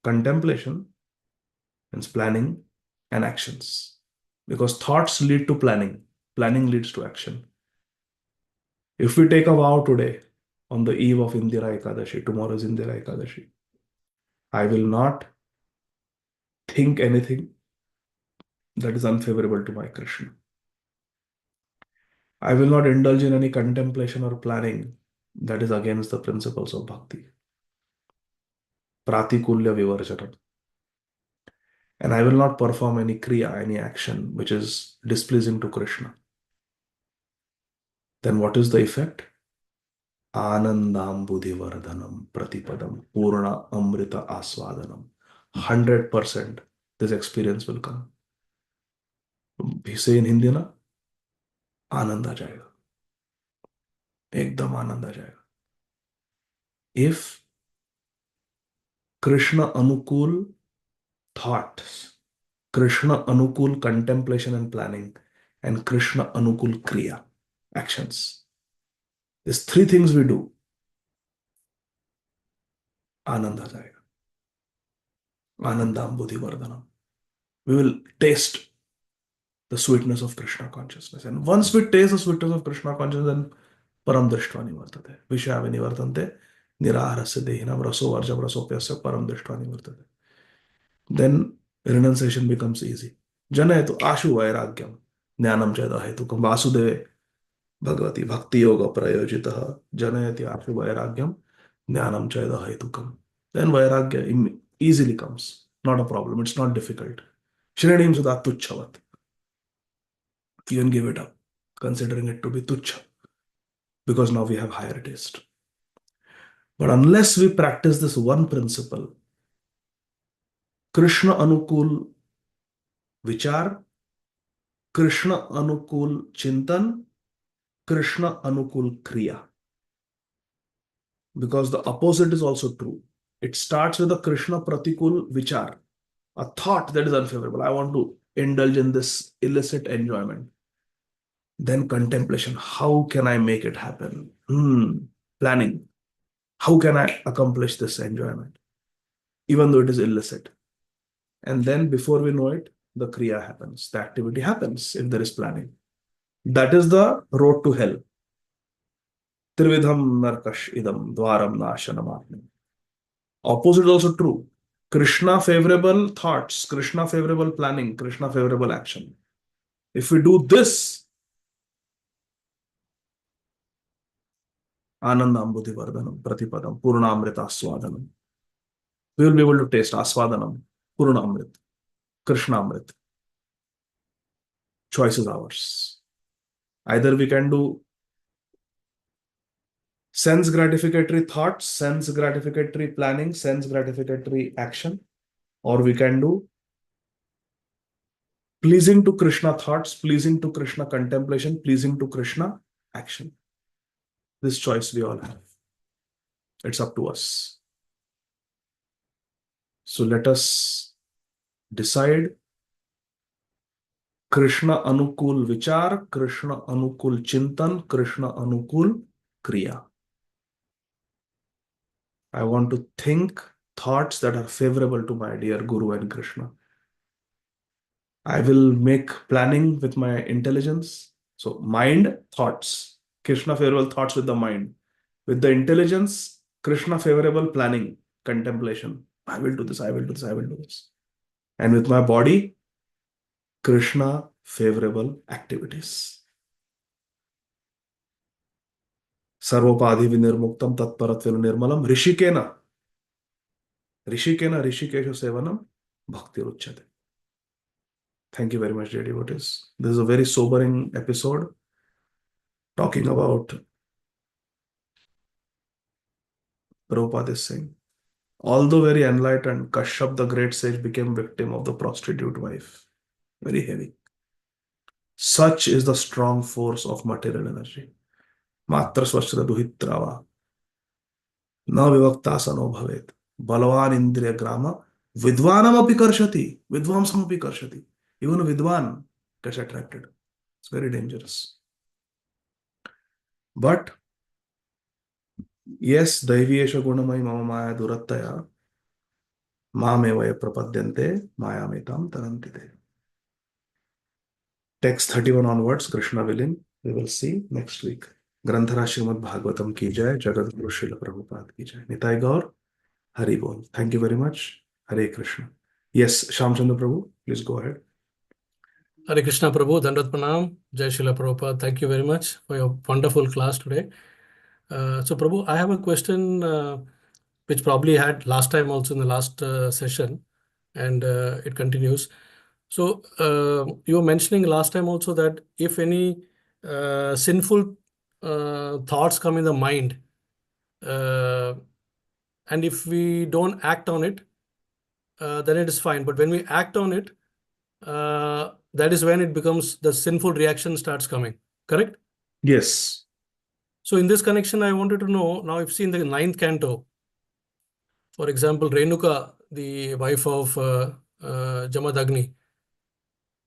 contemplation, means planning, and actions. Because thoughts lead to planning, planning leads to action. If we take a vow today, on the eve of Indira Ekadashi, tomorrow is Indira Ekadashi, I will not think anything that is unfavorable to my Krishna. I will not indulge in any contemplation or planning that is against the principles of bhakti. Pratikulya vivarjanam. And I will not perform any kriya, any action which is displeasing to Krishna. Then what is the effect? Anandam buddhivardhanam pratipadam purna amrita aswadanam. 100% this experience will come. We say in Hindi na, आनंद आ जाएगा, एकदम आनंद आ जाएगा. If Krishna Anukul thoughts, Krishna Anukul contemplation and planning, and Krishna Anukul Kriya, actions. These three things we do, Ananda jayega. Anandam Buddhi Vardhanam. We will taste the sweetness of Krishna consciousness. And once we taste the sweetness of Krishna consciousness, then Param Drishtva Nivartate. Vishaya Nivartante. Niraharasya Dehinam Raso Varja Rasopyasya Param Drishtva Nivartate. Then renunciation becomes easy. Janayetu Ashu Vairagyam. Jnanam Cheda Hetukam. Vasudeve Bhagavati Bhakti Yoga Prayojitaha. Janayati Ashu Vairagyam. Jnanam Cheda Hetukam. Then Vairagya easily comes. Not a problem. It's not difficult. Shrenim Sudha Tuchhavat. You can give it up, considering it to be tuchha, because now we have higher taste. But unless we practice this one principle, Krishna Anukul Vichar, Krishna Anukul Chintan, Krishna Anukul Kriya. Because the opposite is also true. It starts with a Krishna Pratikul Vichar, a thought that is unfavorable. I want to indulge in this illicit enjoyment. Then contemplation. How can I make it happen? Planning. How can I accomplish this enjoyment? Even though it is illicit. And then before we know it, the kriya happens. The activity happens if there is planning. That is the road to hell. Trividham narkash idam dwaram nashanam. Opposite is also true. Krishna favorable thoughts, Krishna favorable planning, Krishna favorable action. If we do this, Anandam Buddhi Vardhanam Pratipadam Purnamrita Aswadanam, we will be able to taste Aswadanam, Purnamrit, Krishnamrit. Choice is ours. Either we can do sense gratificatory thoughts, sense gratificatory planning, sense gratificatory action, or we can do pleasing to Krishna thoughts, pleasing to Krishna contemplation, pleasing to Krishna action. This choice we all have. It's up to us. So let us decide Krishna Anukul Vichar, Krishna Anukul Chintan, Krishna Anukul Kriya. I want to think thoughts that are favorable to my dear Guru and Krishna. I will make planning with my intelligence. So mind, thoughts. Krishna favorable thoughts with the mind. With the intelligence, Krishna favorable planning, contemplation. I will do this, I will do this, I will do this. And with my body, Krishna favorable activities. Sarvopadhi vinirmuktam tatparatvel nirmalam rishikena. Rishikena rishikesha sevanam bhakti ruchyate. Thank you very much, dear devotees. This is a very sobering episode talking about Prabhupada is saying, although very enlightened, Kashyap the great sage became victim of the prostitute wife. very heavy. Such is the strong force of material energy. Matra swastra duhitrava. न विवक्ता सनो भवेत् बलवान इंद्रिय ग्राम विद्वानम अपि कर्षति विद्वांसम अपि कर्षति. Even a vidwan gets attracted. It's very dangerous. But yes, दैवीयेष गुणमयि मम माया दुरत्यया मामेव ये प्रपद्यन्ते मायामेतां तरन्ति ते. Text 31 onwards, Krishna willing, we will see next week. ग्रंथराज Shrimad Bhagavatam की जय. जगत गुरु श्रील प्रभुपाद की जय. निताय गौर. Hari Bol. Thank you very much. Hare Krishna. Yes, Shamchandra Prabhu, please go ahead. Hare Krishna Prabhu, Dandat Pranam, Jai Srila Prabhupada. Thank you very much for your wonderful class today. So Prabhu, I have a question which probably had last time also in the last session, and it continues. So you were mentioning last time also that if any sinful thoughts come in the mind, and if we don't act on it, then it is fine. But when we act on it, that is when it becomes the sinful reaction starts coming. Correct? Yes. So in this connection, I wanted to know, now if you see in the 9th canto, for example, Renuka, the wife of Jamadagni,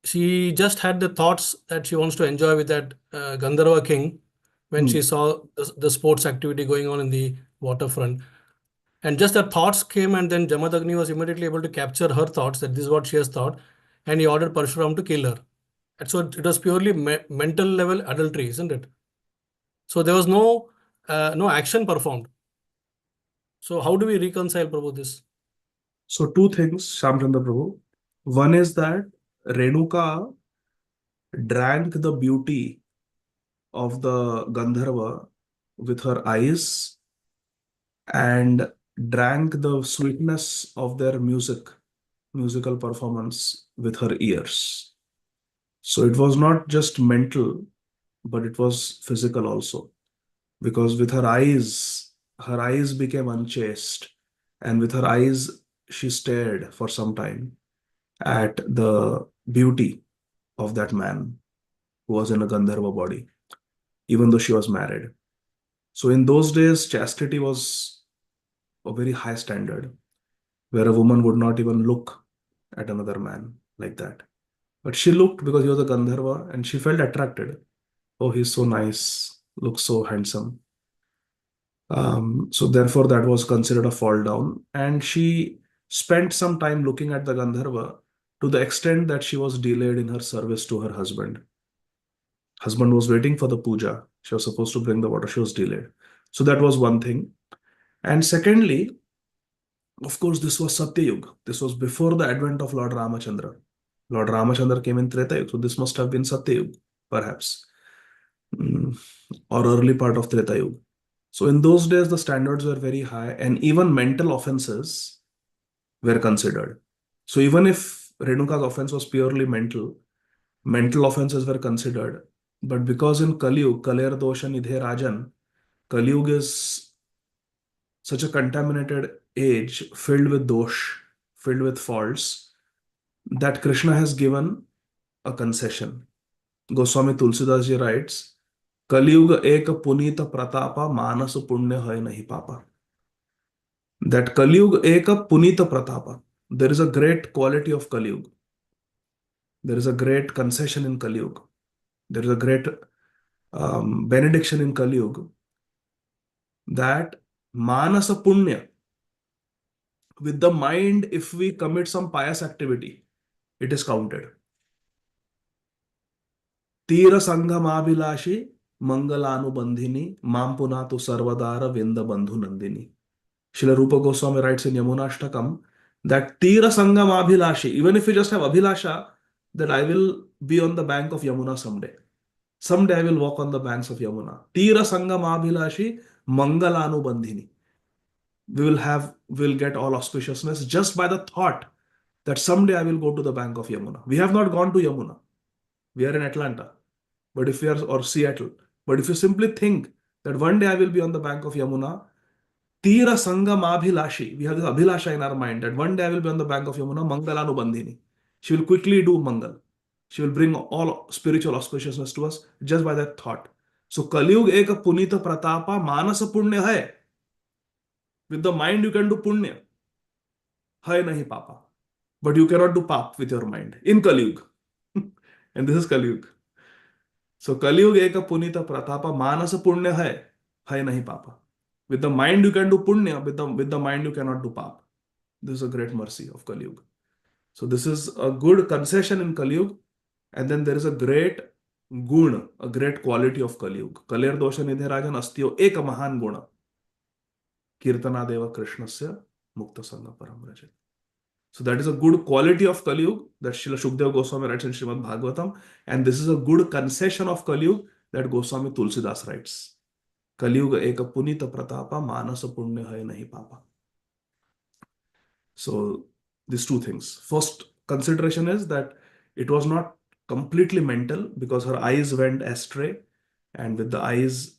she just had the thoughts that she wants to enjoy with that Gandharva king when she saw the sports activity going on in the waterfront. And just the thoughts came, and then Jamadagni was immediately able to capture her thoughts that this is what she has thought, and he ordered Parshuram to kill her. And so it was purely mental level adultery, isn't it? So there was no action performed. So how do we reconcile, Prabhu, this? So two things, Shamchandra Prabhu. One is that Renuka drank the beauty of the Gandharva with her eyes and drank the sweetness of their musical performance with her ears. So it was not just mental, but it was physical also. Because with her eyes became unchaste, and with her eyes, she stared for some time at the beauty of that man who was in a Gandharva body, even though she was married. So in those days, chastity was a very high standard, where a woman would not even look at another man like that. But she looked because he was a Gandharva, and she felt attracted. Oh, he's so nice, looks so handsome. So therefore, that was considered a fall down. And she spent some time looking at the Gandharva to the extent that she was delayed in her service to her husband. Husband was waiting for the puja. She was supposed to bring the water. She was delayed. So that was one thing. And secondly, of course, this was Satya Yuga. This was before the advent of Lord Ramachandra. Lord Ramachandra came in Treta Yuga. So this must have been Satya Yuga, perhaps, or early part of Treta Yuga. So in those days, the standards were very high, and even mental offenses were considered. So even if Renuka's offense was purely mental offenses were considered. But because in Kali Yuga, Kaler Dosha Nidhe Rajan, Kali Yuga is such a contaminated age filled with dosh, filled with faults, that Krishna has given a concession. Goswami Tulsidas ji writes, Kaliyuga ek punita pratapa manas punya hai nahi papa. That Kaliyuga ek punita pratapa. There is a great quality of Kaliyuga. There is a great concession in Kaliyuga. There is a great benediction in Kaliyuga, that manasa punya, with the mind, if we commit some pious activity, it is counted. Tira sangamabhilashi mangalanubandhini mampunatu sarvadara vinda bandhu nandini. Srila Rupa Goswami writes in Yamunashtakam that Tira sangamabhilashi, even if we just have abhilasha, that I will be on the bank of Yamuna someday. Someday I will walk on the banks of Yamuna. Tira sangamabhilashi mangalanubandhini. We'll get all auspiciousness just by the thought that someday I will go to the bank of Yamuna. We have not gone to Yamuna. We are in Atlanta, or Seattle. But if you simply think that one day I will be on the bank of Yamuna, Tira Sangam Abhilashi, we have this Abhilasha in our mind that one day I will be on the bank of Yamuna, Mangalanubandhini. She will quickly do Mangal. She will bring all spiritual auspiciousness to us just by that thought. So Kaliyug ek punita pratapa manasa punya hai. With the mind you can do punya. Hai nahi papa. But you cannot do pap with your mind in Kaliyug. And this is Kaliyug. So Kaliyug eka punita pratapa manasa punya hai nahi papa. With the mind you can do punya, with the mind you cannot do pap. This is a great mercy of Kaliyug. So this is a good concession in Kaliyug, and then there is a great gun, a great quality of Kaliyug. Kalir dosha nidhe rajan astyo ek mahan guna. Kirtanadeva Krishnasya mukta sangha param rajat. So that is a good quality of Kaliyug that Srila Shukdev Goswami writes in Srimad Bhagavatam, and this is a good concession of Kaliyug that Goswami Tulsidas writes. Kaliyug eka punita pratapa manasa punya hai nahi papa. So these two things. First consideration is that it was not completely mental because her eyes went astray, and with the eyes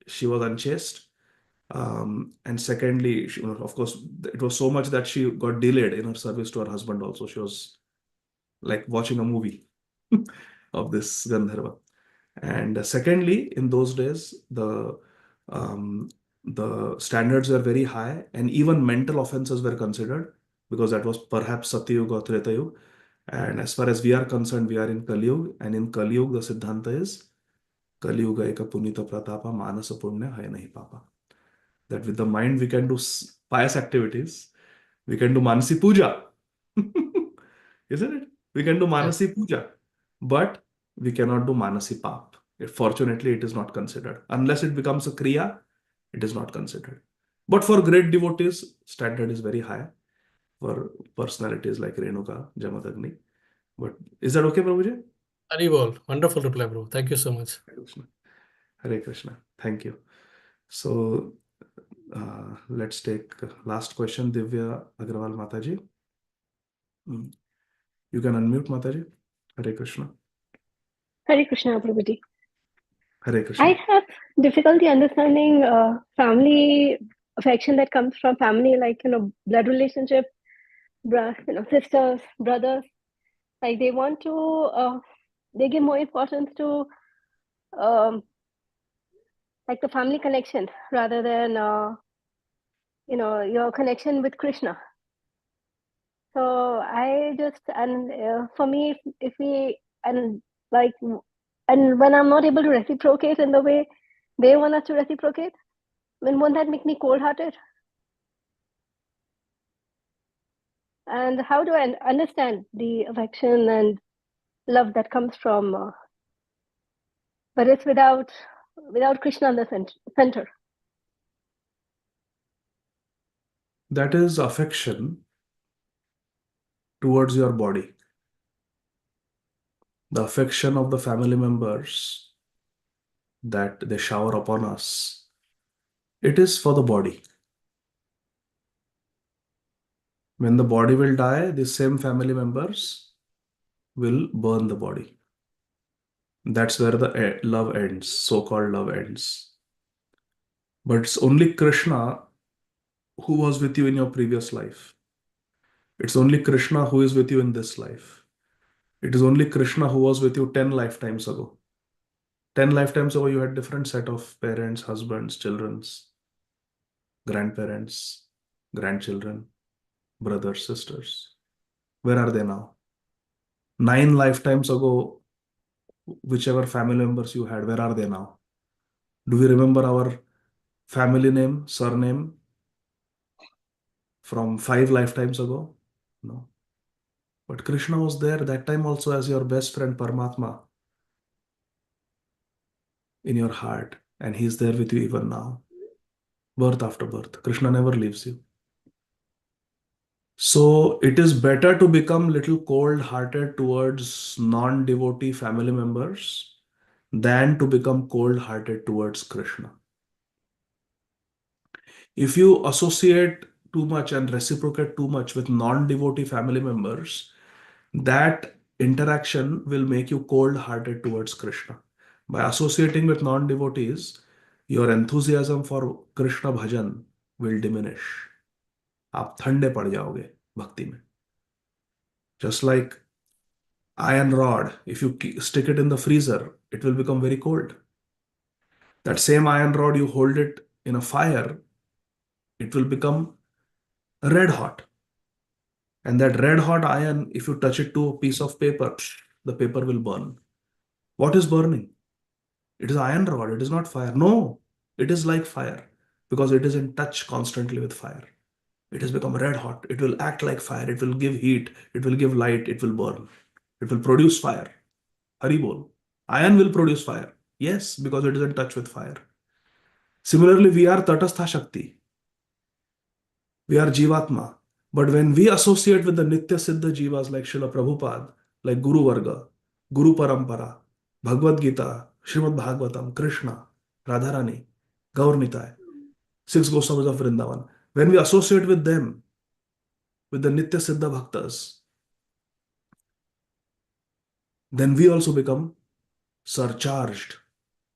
she was unchaste. And secondly, of course, it was so much that she got delayed in her service to her husband also. She was like watching a movie of this Gandharva. And secondly, in those days, the standards were very high, and even mental offenses were considered because that was perhaps Satyayuga or Tretayuga. And as far as we are concerned, we are in Kaliyug, and in Kaliyug, the Siddhanta is Kaliyuga eka punita pratapa manasa punya hai nahi papa. That with the mind we can do pious activities, we can do Manasi Puja, isn't it? We can do Manasi Puja, but we cannot do Manasi Pap. Fortunately, it is not considered. Unless it becomes a Kriya, it is not considered. But for great devotees, standard is very high for personalities like Renuka, Jamadagni. But is that okay, Prabhuji? Haribol. Wonderful reply, bro. Thank you so much. Hare Krishna. Hare Krishna. Thank you. So let's take last question, Divya Agrawal Mataji. You can unmute, Mataji. Hare Krishna. Hare Krishna, Prabhuji. Hare Krishna. I have difficulty understanding family affection that comes from family, like, blood relationship, sisters, brothers. Like they want to, they give more importance to like the family connection rather than, your connection with Krishna. So I just, and for me, if we, and like, and when I'm not able to reciprocate in the way they want us to reciprocate, then won't that make me cold-hearted? And how do I understand the affection and love that comes from, but it's without Krishna in the center? That is affection towards your body. The affection of the family members that they shower upon us, it is for the body. When the body will die, the same family members will burn the body. That's where the love ends, so-called love ends. But it's only Krishna who was with you in your previous life. It's only Krishna who is with you in this life. It is only Krishna who was with you 10 lifetimes ago. 10 lifetimes ago, you had different set of parents, husbands, children, grandparents, grandchildren, brothers, sisters. Where are they now? 9 lifetimes ago, whichever family members you had, where are they now? Do we remember our family name, surname from 5 lifetimes ago? No. But Krishna was there that time also as your best friend Paramatma in your heart, and he's there with you even now. Birth after birth. Krishna never leaves you. So it is better to become little cold-hearted towards non-devotee family members than to become cold-hearted towards Krishna. If you associate too much and reciprocate too much with non-devotee family members, that interaction will make you cold-hearted towards Krishna. By associating with non-devotees, your enthusiasm for Krishna bhajan will diminish. आप ठंडे पड़ जाओगे भक्ति में. Just like Iron rod, if you stick it in the freezer, it will become very cold. That same iron rod, you hold it in a fire, it will become red hot. And that red hot iron, if you touch it to a piece of paper, the paper will burn. What is burning? It is iron rod, it is not fire. No, it is like fire because it is in touch constantly with fire. It has become red hot. It will act like fire. It will give heat. It will give light. It will burn. It will produce fire. Hari bol. Iron will produce fire. Yes, because it is in touch with fire. Similarly, we are Tatastha Shakti. We are Jivatma. But when we associate with the Nitya Siddha Jivas like Srila Prabhupada, like Guru Varga, Guru Parampara, Bhagavad Gita, Srimad Bhagavatam, Krishna, Radharani, Gaur Nitai, 6 Goswamis of Vrindavan, when we associate with them, with the Nitya Siddha Bhaktas, then we also become surcharged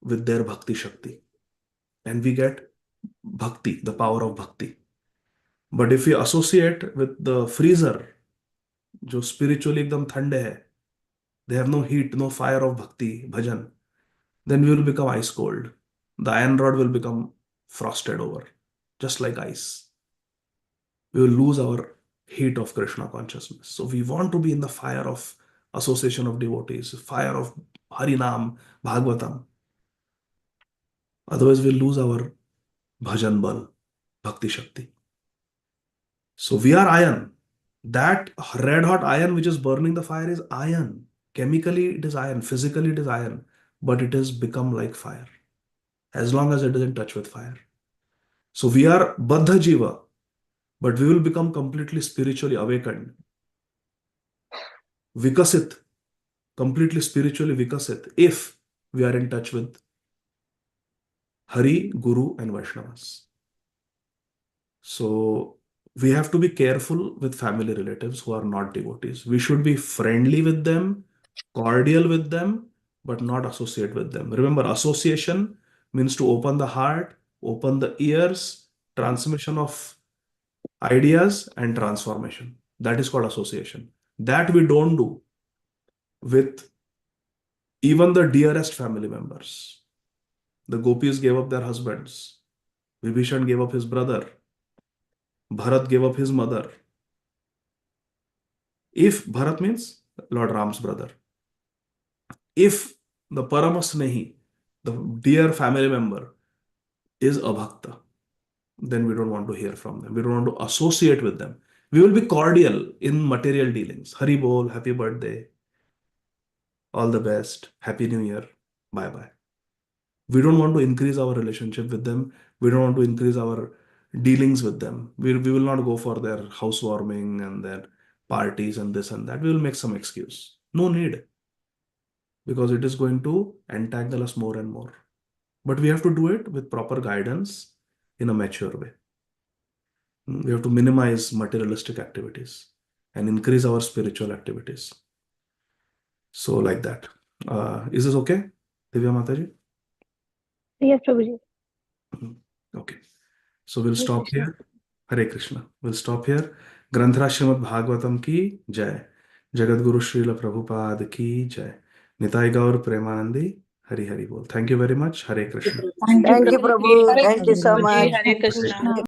with their Bhakti Shakti. And we get Bhakti, the power of Bhakti. But if we associate with the freezer, जो spiritually एकदम ठंडे है, they have no heat, no fire of Bhakti, bhajan, then we will become ice cold. The iron rod will become frosted over, just like ice. We will lose our heat of Krishna consciousness. So we want to be in the fire of association of devotees, fire of Harinam, Bhagavatam. Otherwise, we'll lose our bhajan bal, Bhakti Shakti. So we are iron. That red hot iron which is burning the fire is iron. Chemically, it is iron. Physically, it is iron. But it has become like fire as long as it is in touch with fire. So we are Baddha Jiva, but we will become completely spiritually awakened. Vikasit, completely spiritually Vikasit, if we are in touch with Hari, Guru, and Vaishnavas. So we have to be careful with family relatives who are not devotees. We should be friendly with them, cordial with them, but not associate with them. Remember, association means to open the heart, open the ears, transmission of ideas, and transformation. That is called association. That we don't do with even the dearest family members. The gopis gave up their husbands. Vibhishan gave up his brother. Bharat gave up his mother. If Bharat means Lord Ram's brother. If the Paramasnehi, the dear family member, is a bhakta, then we don't want to hear from them. We don't want to associate with them. We will be cordial in material dealings. Hari Bol, happy birthday, all the best, happy new year, bye bye. We don't want to increase our relationship with them. We don't want to increase our dealings with them. We will not go for their housewarming and their parties and this and that. We will make some excuse. No need. Because it is going to entangle us more and more. But we have to do it with proper guidance in a mature way. We have to minimize materialistic activities and increase our spiritual activities. So like that. Is this okay, Divya Mataji? Yes, Prabhuji. Okay. So we'll Hare stop Krishna. here. Hare Krishna. We'll stop here. Granthra Srimad Bhagavatam ki jai. Jagat Guru Srila Prabhupada ki jai. Nitai Gaur Premanandi. Hari Hari Bol. Thank you very much. Hare Krishna. Thank you, Thank you, Prabhuji. Prabhu. Hare Thank you so Krishna ji, much. Hare Krishna.